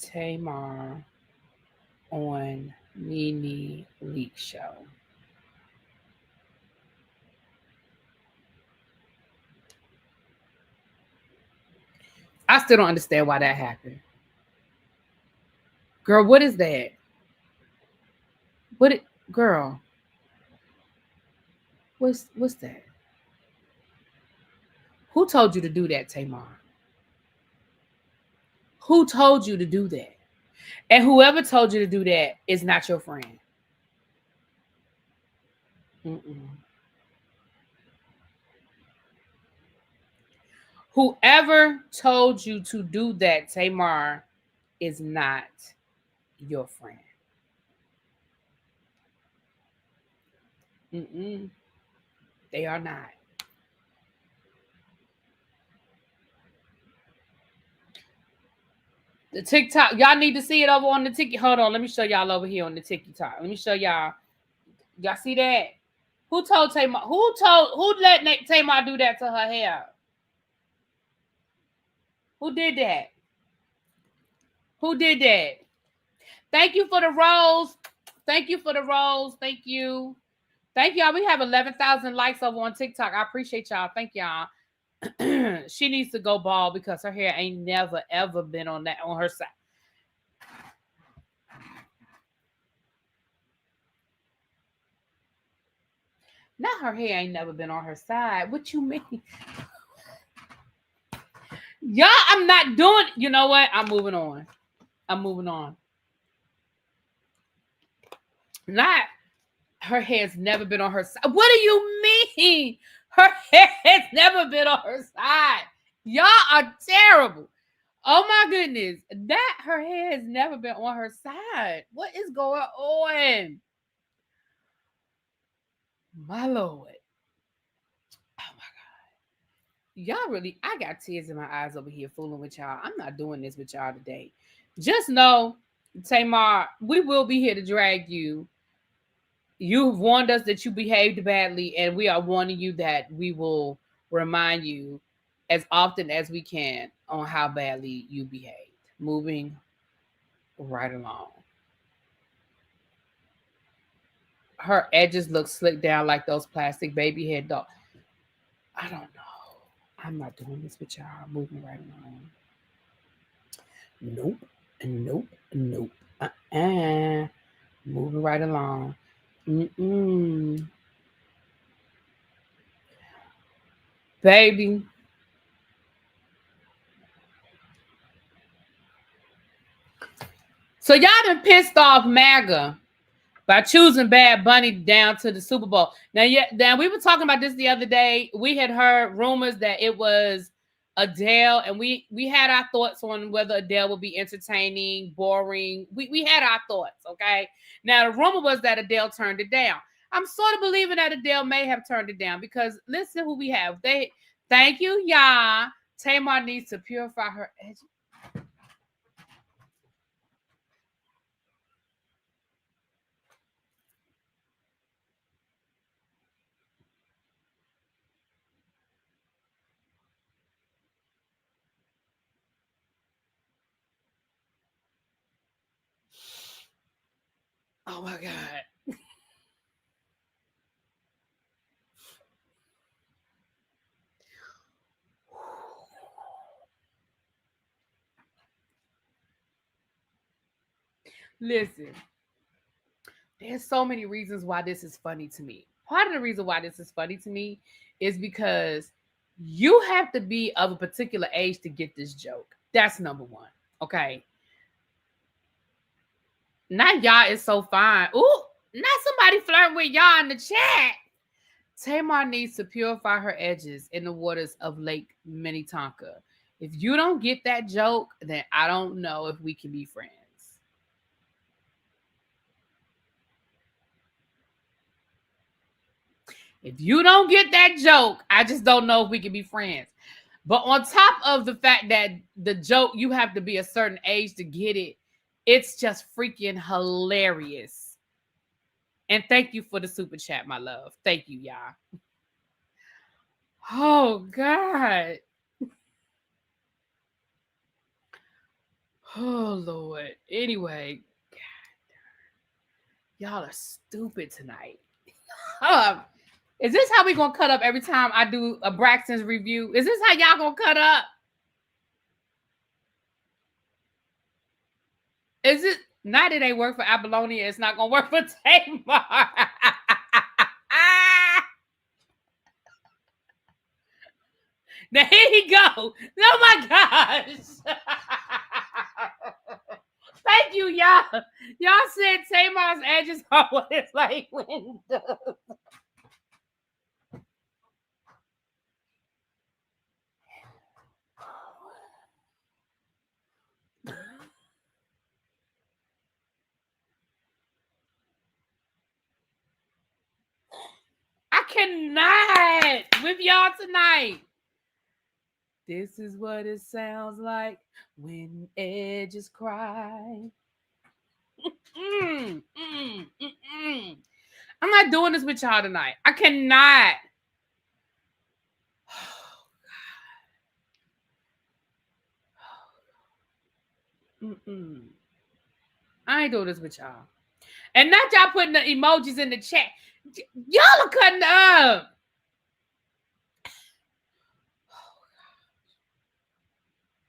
Tamar on Nene Leak Show. I still don't understand why that happened. Girl, what is that? Girl? What's that? Who told you to do that, Tamar? Who told you to do that? And whoever told you to do that is not your friend. Mm-mm. Whoever told you to do that, Tamar, is not your friend. Mm-mm. They are not. The TikTok, y'all need to see it over on the TikTok. Hold on, let me show y'all over here on the TikTok. Let me show y'all. Y'all see that? Who told Tamar? Who let Tamar do that to her hair? Who did that? Who did that? Thank you for the rose. Thank you for the rose. Thank you. Thank y'all. We have 11,000 likes over on TikTok. I appreciate y'all. Thank y'all. She needs to go bald because her hair ain't never ever been on her side. Not her hair ain't never been on her side. What you mean? Y'all, I'm not doing. You know what? I'm moving on. Not her hair's never been on her side. What do you mean? Her hair has never been on her side. Y'all are terrible. Oh my goodness. That her hair has never been on her side. What is going on? My Lord. Oh my God. Y'all really, I got tears in my eyes over here fooling with y'all. I'm not doing this with y'all today. Just know, Tamar, we will be here to drag you. You've warned us that you behaved badly, and we are warning you that we will remind you as often as we can on how badly you behaved. Moving right along. Her edges look slicked down like those plastic baby head dolls. I don't know. I'm not doing this with y'all. Moving right along. Nope. Moving right along. Baby. So y'all done pissed off MAGA by choosing Bad Bunny down to the Super Bowl. Now we were talking about this the other day. We had heard rumors that it was Adele, and we had our thoughts on whether Adele would be entertaining, boring. We had our thoughts, okay? Now, the rumor was that Adele turned it down. I'm sort of believing that Adele may have turned it down because listen who we have. Thank you, y'all. Tamar needs to purify her edges. Oh my God. Listen, there's so many reasons why this is funny to me. Part of the reason why this is funny to me is because you have to be of a particular age to get this joke. That's number one. Okay. Not y'all is so fine. Ooh, not somebody flirting with y'all in the chat. Tamar needs to purify her edges in the waters of Lake Minnetonka. If you don't get that joke, then I don't know if we can be friends. If you don't get that joke, I just don't know if we can be friends. But on top of the fact that the joke, you have to be a certain age to get it, it's just freaking hilarious. And thank you for the super chat, my love. Thank you, y'all. Oh, God. Oh, Lord. Anyway, God, y'all are stupid tonight. Is this how we gonna cut up every time I do a Braxton's review? Is this how y'all gonna cut up? Is it not that they work for Apollonia? It's not gonna work for Tamar. Now here he go. Oh my gosh. Thank you, y'all. Y'all said Tamar's edges are what it's like when I cannot with y'all tonight. This is what it sounds like when edges cry. I'm not doing this with y'all tonight. I cannot. I ain't doing this with y'all. And not y'all putting the emojis in the chat. Y'all are cutting up.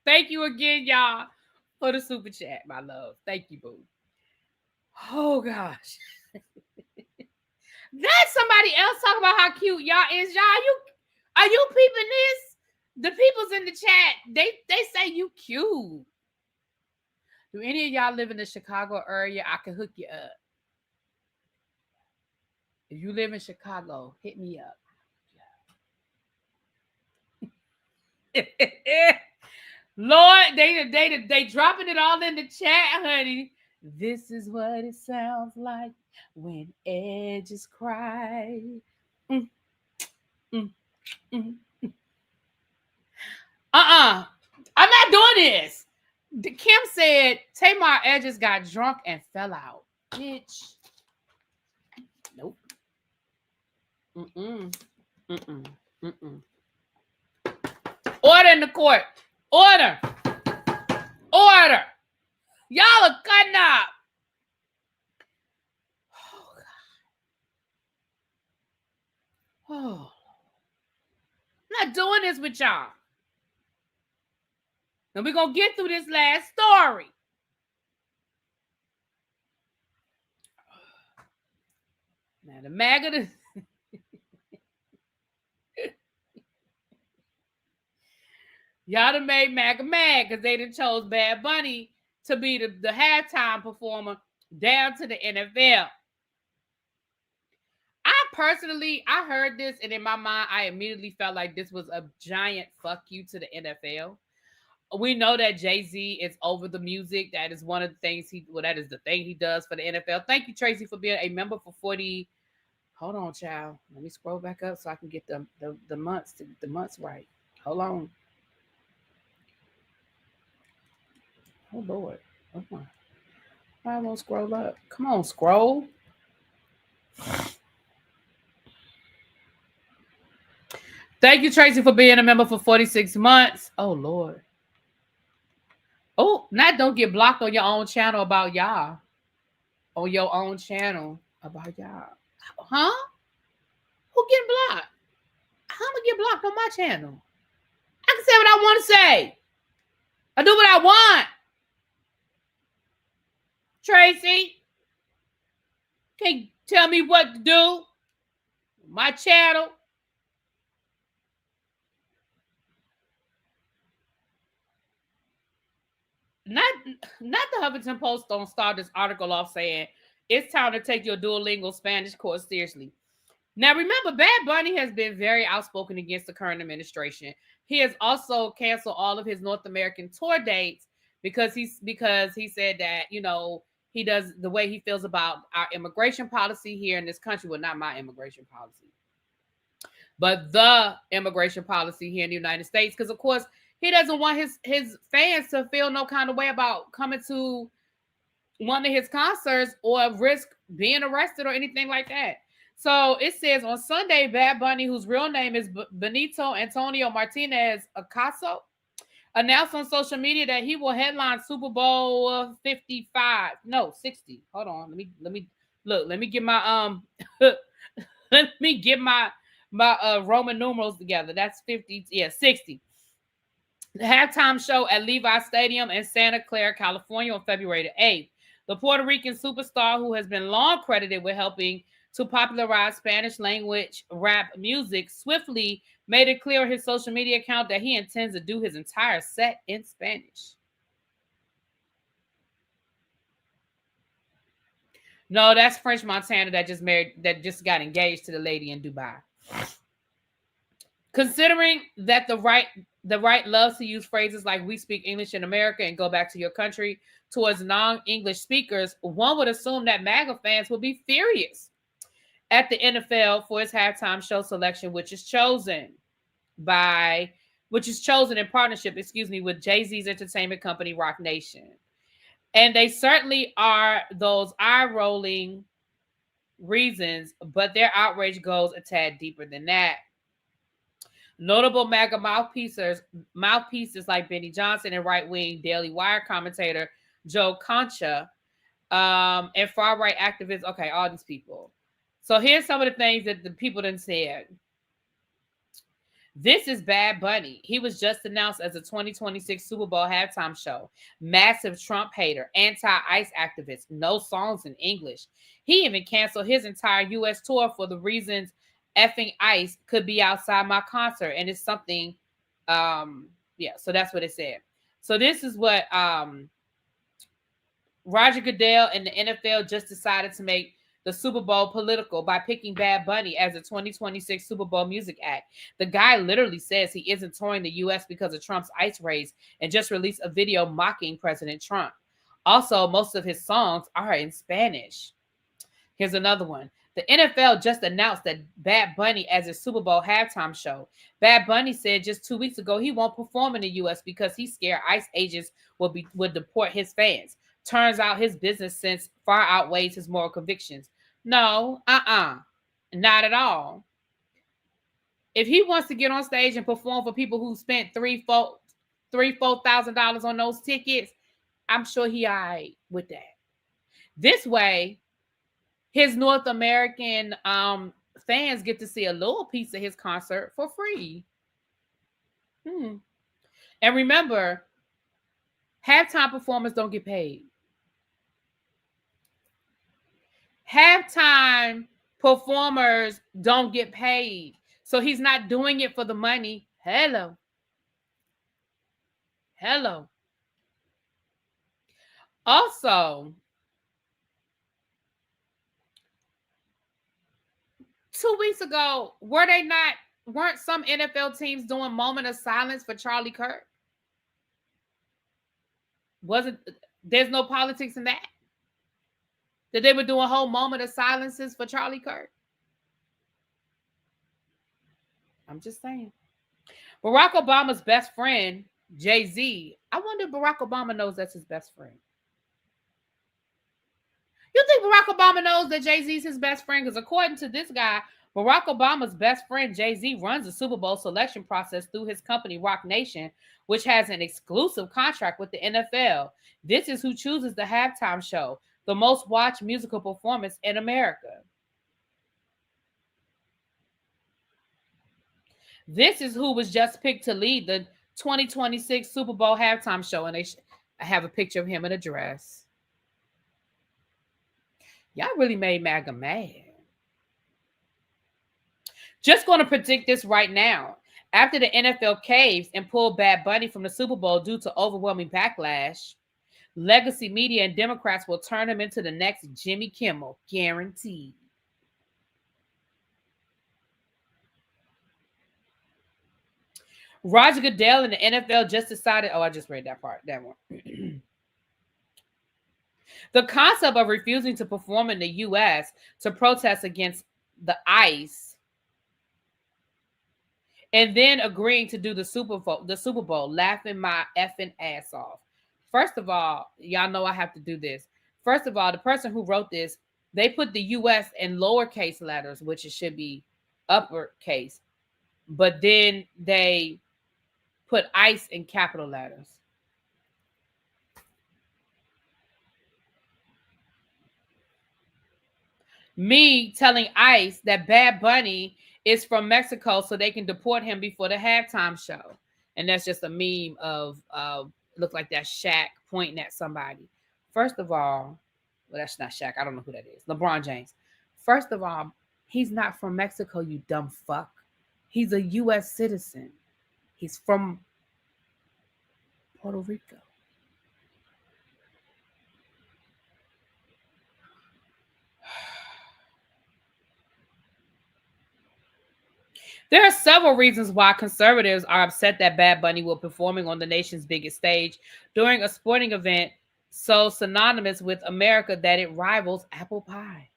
Thank you again, y'all, for the super chat, my love. Thank you, boo. Oh, gosh. That's somebody else talking about how cute y'all is. Y'all, are you peeping this? The people's in the chat, they say you cute. Do any of y'all live in the Chicago area? I can hook you up. If you live in Chicago, hit me up. Lord, they dropping it all in the chat, honey. This is what it sounds like when edges cry. I'm not doing this. Kim said Tamar edges got drunk and fell out. Bitch. Nope. Order in the court. Order. Y'all are cutting up. Oh, God. Oh. I'm not doing this with y'all. Now we're going to get through this last story. Now the MAGA... Y'all done made MAGA mad because they done chose Bad Bunny to be the halftime performer down to the NFL. I heard this, and in my mind, I immediately felt like this was a giant fuck you to the NFL. We know that Jay-Z is over the music. That is one of the things that is the thing he does for the NFL. Thank you, Tracy, for being a member for 40. Hold on, child. Let me scroll back up so I can get the months right. Hold on. Oh, Lord. Oh, I won't scroll up. Come on, scroll. Thank you, Tracy, for being a member for 46 months. Oh, Lord. Oh, don't get blocked on your own channel about y'all. On your own channel about y'all. Huh? Who getting blocked? How am I get blocked on my channel? I can say what I want to say. I do what I want. Tracy, can't tell me what to do. My channel. Not the Huffington Post don't start this article off saying it's time to take your Duolingo Spanish course seriously. Now, remember, Bad Bunny has been very outspoken against the current administration. He has also canceled all of his North American tour dates because he said that, he does the way he feels about our immigration policy here in this country. Well, not my immigration policy, but the immigration policy here in the United States. Because, of course, he doesn't want his fans to feel no kind of way about coming to one of his concerts or risk being arrested or anything like that. So it says on Sunday, Bad Bunny, whose real name is Benito Antonio Martinez Acaso, announced on social media that he will headline Super Bowl 55. No, 60. Hold on. Let me look. Let me get my let me get my Roman numerals together. That's 50. Yeah, 60. The halftime show at Levi Stadium in Santa Clara, California on February the 8th. The Puerto Rican superstar, who has been long credited with helping to popularize Spanish language rap music, swiftly made it clear on his social media account that he intends to do his entire set in Spanish. No, that's French Montana that just got engaged to the lady in Dubai. Considering that the right loves to use phrases like "we speak English in America" and "go back to your country" towards non-English speakers, one would assume that MAGA fans would be furious at the NFL for its halftime show selection, which is chosen in partnership, with Jay-Z's entertainment company, Roc Nation. And they certainly are those eye-rolling reasons, but their outrage goes a tad deeper than that. Notable MAGA mouthpieces like Benny Johnson and right-wing Daily Wire commentator Joe Concha, and far-right activists, all these people. So here's some of the things that the people done said. This is Bad Bunny. He was just announced as a 2026 Super Bowl halftime show. Massive Trump hater, anti-ICE activist, no songs in English. He even canceled his entire U.S. tour for the reasons effing ICE could be outside my concert. And it's something, so that's what it said. So this is what Roger Goodell and the NFL just decided to make the Super Bowl political by picking Bad Bunny as a 2026 Super Bowl music act. The guy literally says he isn't touring the U.S. because of Trump's ICE raids and just released a video mocking President Trump. Also, most of his songs are in Spanish. Here's another one. The NFL just announced that Bad Bunny as a Super Bowl halftime show. Bad Bunny said just 2 weeks ago he won't perform in the U.S. because he's scared ICE agents would deport his fans. Turns out his business sense far outweighs his moral convictions. No, not at all. If he wants to get on stage and perform for people who spent $4,000 on those tickets, I'm sure he all right with that. This way, his North American fans get to see a little piece of his concert for free. And remember, halftime performers don't get paid. Halftime performers don't get paid. So he's not doing it for the money. Hello. 2 weeks ago, weren't some NFL teams doing moment of silence for Charlie Kirk? There's no politics in that? That they were doing whole moment of silences for Charlie Kirk? I'm just saying. Barack Obama's best friend, Jay-Z. I wonder if Barack Obama knows that's his best friend. You think Barack Obama knows that Jay-Z is his best friend? Because according to this guy, Barack Obama's best friend, Jay-Z, runs the Super Bowl selection process through his company, Roc Nation, which has an exclusive contract with the NFL. This is who chooses the halftime show, the most watched musical performance in America. This is who was just picked to lead the 2026 Super Bowl halftime show. And I have a picture of him in a dress. Y'all really made MAGA mad. Just going to predict this right now. After the NFL caves and pulled Bad Bunny from the Super Bowl due to overwhelming backlash, legacy media and Democrats will turn him into the next Jimmy Kimmel, guaranteed. Roger Goodell and the NFL just decided, I just read that part, that one. The concept of refusing to perform in the U.S. to protest against the ICE and then agreeing to do the Super Bowl, laughing my effing ass off. First of all, y'all know I have to do this. First of all, the person who wrote this, they put the U.S. in lowercase letters, which it should be uppercase, but then they put ICE in capital letters. Me telling ICE that Bad Bunny is from Mexico so they can deport him before the halftime show. And that's just a meme of look like that Shaq pointing at somebody. First of all, well, that's not Shaq. I don't know who that is. LeBron James. First of all, he's not from Mexico, you dumb fuck. He's a U.S. citizen. He's from Puerto Rico. There are several reasons why conservatives are upset that Bad Bunny will be performing on the nation's biggest stage during a sporting event so synonymous with America that it rivals apple pie.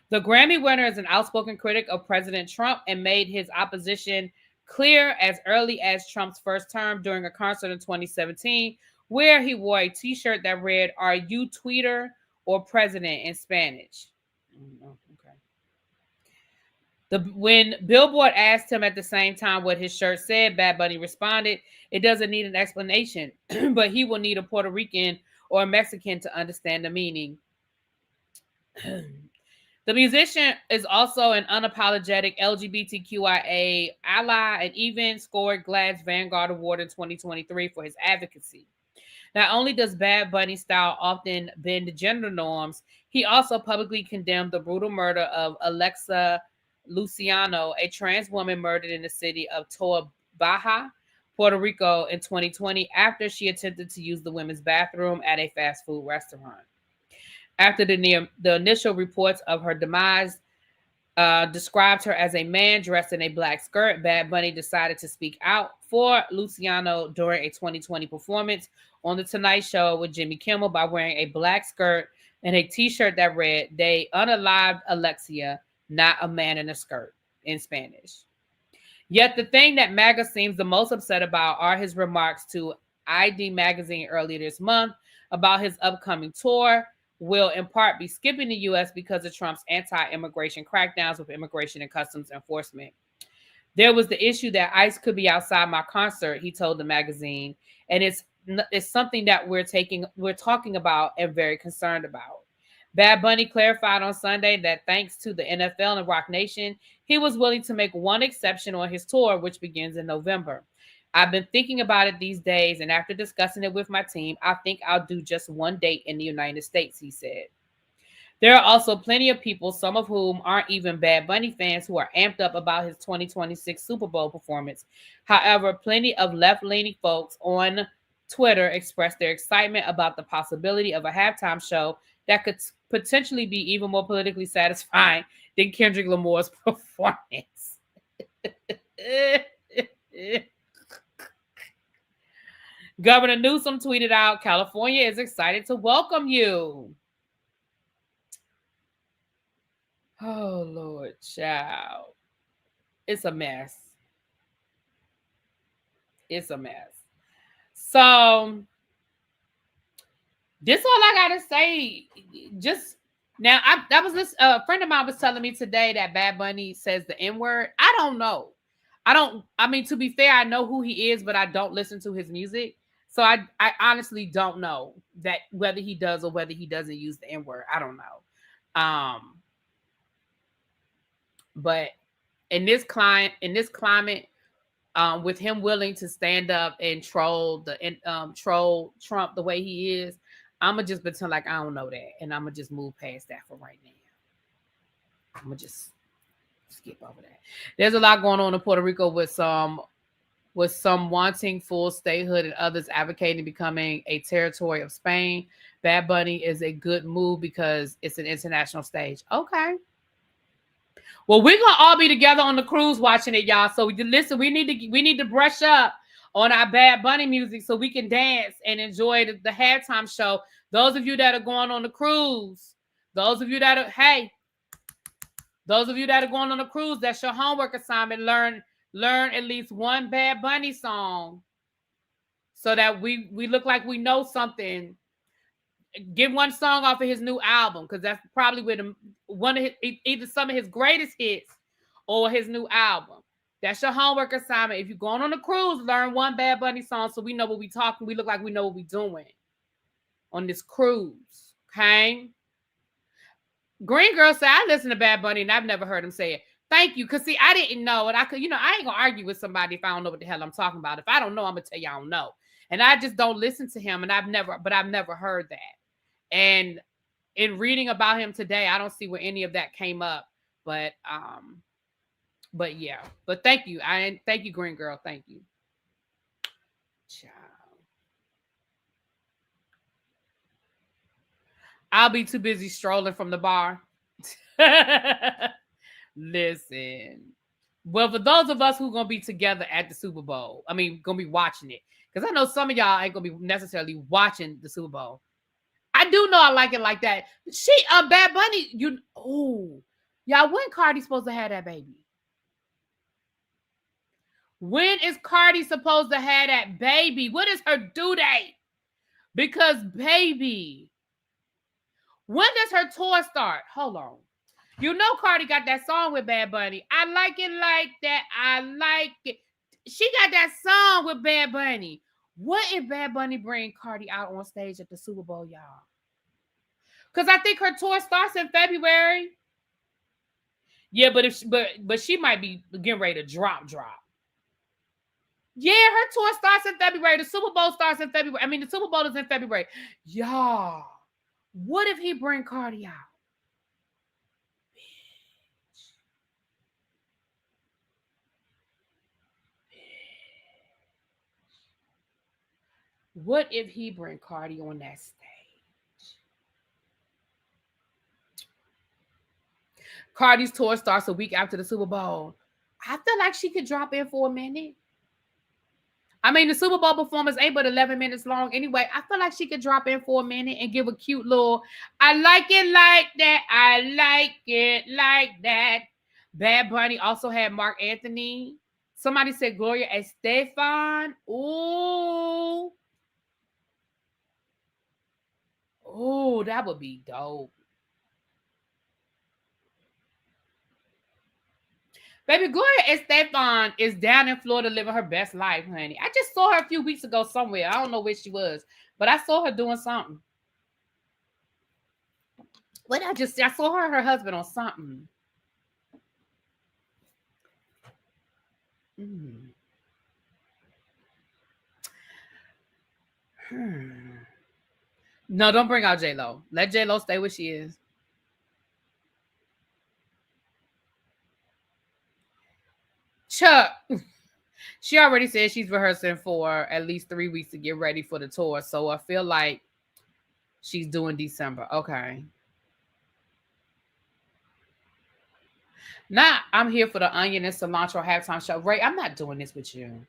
The Grammy winner is an outspoken critic of President Trump and made his opposition clear as early as Trump's first term during a concert in 2017, where he wore a t-shirt that read, "Are you tweeter or president?" in Spanish. When Billboard asked him at the same time what his shirt said, Bad Bunny responded, "It doesn't need an explanation, but he will need a Puerto Rican or a Mexican to understand the meaning." The musician is also an unapologetic LGBTQIA ally and even scored GLAAD's Vanguard Award in 2023 for his advocacy. Not only does Bad Bunny's style often bend gender norms, he also publicly condemned the brutal murder of Alexa Luciano, a trans woman murdered in the city of Toa Baja, Puerto Rico in 2020 after she attempted to use the women's bathroom at a fast food restaurant. After the initial reports of her demise described her as a man dressed in a black skirt, Bad Bunny decided to speak out for Luciano during a 2020 performance on The Tonight Show with Jimmy Kimmel by wearing a black skirt and a t-shirt that read, "They unalived Alexia, not a man in a skirt," in Spanish. Yet the thing that MAGA seems the most upset about are his remarks to ID Magazine earlier this month about his upcoming tour will in part be skipping the U.S. because of Trump's anti-immigration crackdowns with Immigration and Customs Enforcement. "There was the issue that ICE could be outside my concert," he told the magazine, "and it's something that we're talking about and very concerned about." Bad Bunny clarified on Sunday that thanks to the NFL and Rock Nation, he was willing to make one exception on his tour, which begins in November. "I've been thinking about it these days, and after discussing it with my team, I think I'll do just one date in the United States," he said. There are also plenty of people, some of whom aren't even Bad Bunny fans, who are amped up about his 2026 Super Bowl performance. However, plenty of left-leaning folks on Twitter expressed their excitement about the possibility of a halftime show that could potentially be even more politically satisfying than Kendrick Lamar's performance. Governor Newsom tweeted out, "California is excited to welcome you." Oh, Lord, child. It's a mess. It's a mess. So, this all I gotta say. Just now, a friend of mine was telling me today that Bad Bunny says the N-word. I don't know. I mean, to be fair, I know who he is, but I don't listen to his music. So I honestly don't know that whether he does or whether he doesn't use the N-word. I don't know. But in this climate, with him willing to stand up and troll Trump the way he is, I'm gonna just pretend like I don't know that, and I'm gonna just move past that for right now. I'm gonna just skip over that. There's a lot going on in Puerto Rico with some wanting full statehood and others advocating becoming a territory of Spain. Bad Bunny is a good move because it's an international stage. Okay. Well, we're gonna all be together on the cruise watching it, y'all. So listen, we need to brush up on our Bad Bunny music so we can dance and enjoy the halftime show. Those of you that are going on the cruise, those of you that are going on the cruise, that's your homework assignment. Learn at least one Bad Bunny song so that we look like we know something. Get one song off of his new album, because that's probably with either some of his greatest hits or his new album. That's your homework assignment. If you're going on a cruise, learn one Bad Bunny song so we know what we talking. We look like we know what we doing on this cruise. Okay. Green Girl said, "I listen to Bad Bunny and I've never heard him say it." Thank you. Because, see, I didn't know. And I could, I ain't going to argue with somebody if I don't know what the hell I'm talking about. If I don't know, I'm going to tell you I don't know. And I just don't listen to him. And I've never heard that. And in reading about him today, I don't see where any of that came up. But yeah. But thank you. Thank you, Green Girl. Thank you. Ciao. I'll be too busy strolling from the bar. Listen. Well, for those of us who are going to be together at the Super Bowl, going to be watching it. Because I know some of y'all ain't going to be necessarily watching the Super Bowl. I do know I like it like that. Bad Bunny, y'all, when Cardi supposed to have that baby? When is Cardi supposed to have that baby? What is her due date? Because, baby, when does her tour start? Hold on. You know Cardi got that song with Bad Bunny. I like it like that. I like it. She got that song with Bad Bunny. What if Bad Bunny bring Cardi out on stage at the Super Bowl, y'all? Because I think her tour starts in February. Yeah, but she might be getting ready to drop. Yeah, her tour starts in February. The Super Bowl starts in February. The Super Bowl is in February. Y'all, what if he bring Cardi out? What if he bring Cardi on that stage? Cardi's tour starts a week after the Super Bowl. I feel like she could drop in for a minute. The Super Bowl performance ain't but 11 minutes long anyway. I feel like she could drop in for a minute and give a cute little, I like it like that. I like it like that. Bad Bunny also had Mark Anthony. Somebody said Gloria Estefan. Ooh. Oh, that would be dope. Baby, Gloria Estefan is down in Florida living her best life, honey. I just saw her a few weeks ago somewhere. I don't know where she was, but I saw her doing something. I saw her and her husband on something. No, don't bring out J-Lo. Let J-Lo stay where she is. Chuck, she already said she's rehearsing for at least 3 weeks to get ready for the tour. So I feel like she's doing December. Okay. Now I'm here for the onion and cilantro halftime show. Ray, I'm not doing this with you.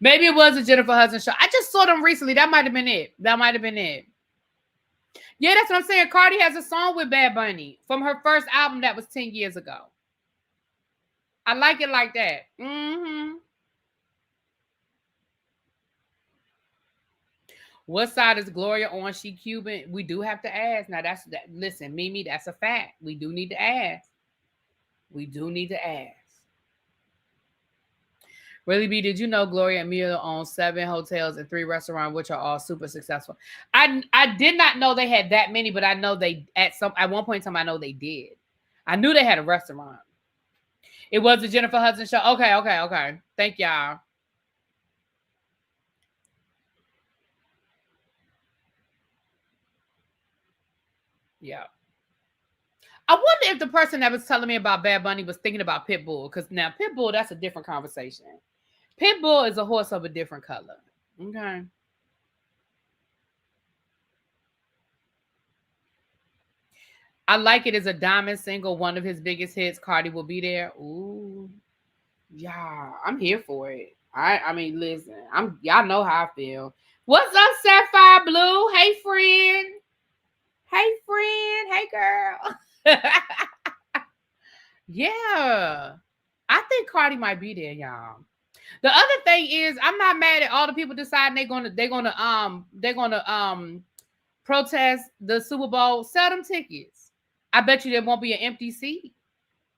Maybe it was a Jennifer Hudson show. I just saw them recently. That might have been it. Yeah, that's what I'm saying. Cardi has a song with Bad Bunny from her first album that was 10 years ago. I like it like that. What side is Gloria on? She Cuban? We do have to ask. Now listen, Mimi, that's a fact. We do need to ask. Really, B, did you know Gloria and Mia own 7 hotels and 3 restaurants, which are all super successful? I did not know they had that many, but I know they at one point in time I know they did. I knew they had a restaurant. It was the Jennifer Hudson show. Okay. Thank y'all. Yeah. I wonder if the person that was telling me about Bad Bunny was thinking about Pitbull, because now Pitbull, that's a different conversation. Pitbull is a horse of a different color. Okay. I Like It is a diamond single, one of his biggest hits. Cardi will be there. Ooh. Yeah, I'm here for it. Listen, y'all know how I feel. What's up, Sapphire Blue? Hey, friend. Hey, girl. Yeah. I think Cardi might be there, y'all. The other thing is, I'm not mad at all the people deciding they're gonna protest the Super Bowl. Sell them tickets. I bet you there won't be an empty seat.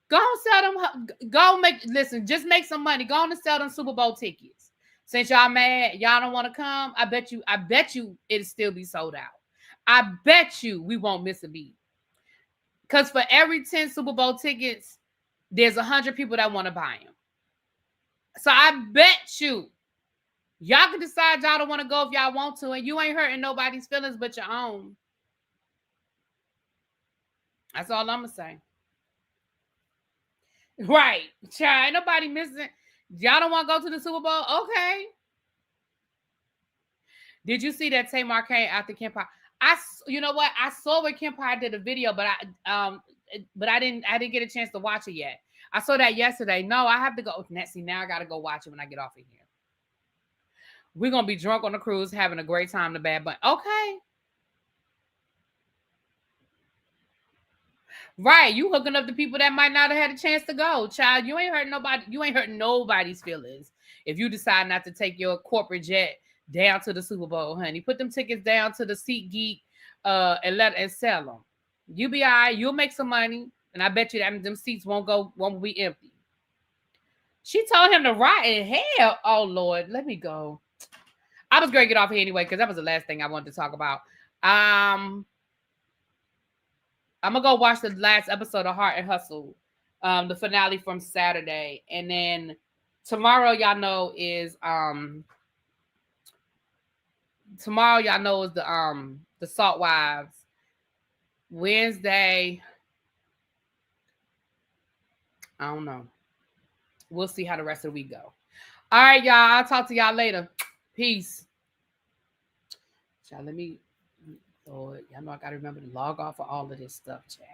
Go and sell them. Just make some money. Go on and sell them Super Bowl tickets. Since y'all mad, y'all don't want to come. I bet you it'll still be sold out. I bet you we won't miss a beat. Because for every 10 Super Bowl tickets, there's 100 people that want to buy them. So I bet you, y'all can decide y'all don't want to go if y'all want to, and you ain't hurting nobody's feelings but your own. That's all I'm going to say. Right. Child, ain't nobody missing. Y'all don't want to go to the Super Bowl? Okay. Did you see that Tamar came after Kempire? You know what? I saw where Kempire did a video, but I didn't get a chance to watch it yet. I saw that yesterday. No, I have to go. See, now I got to go watch it when I get off of here. We're going to be drunk on the cruise, having a great time, the Bad Bunny. Okay. Right. You hooking up the people that might not have had a chance to go. Child, you ain't hurting nobody. You ain't hurting nobody's feelings if you decide not to take your corporate jet down to the Super Bowl, honey. Put them tickets down to the SeatGeek and sell them. You be all right. You'll make some money. And I bet you that them seats won't be empty. She told him to rot in hell. Oh, Lord. Let me go. I was going to get off here anyway because that was the last thing I wanted to talk about. I'm going to go watch the last episode of Heart and Hustle, the finale from Saturday. And then tomorrow, y'all know, is the Salt Wives. Wednesday, I don't know. We'll see how the rest of the week go. All right, y'all. I'll talk to y'all later. Peace. Y'all, Lord, y'all know I got to remember to log off for all of this stuff, child.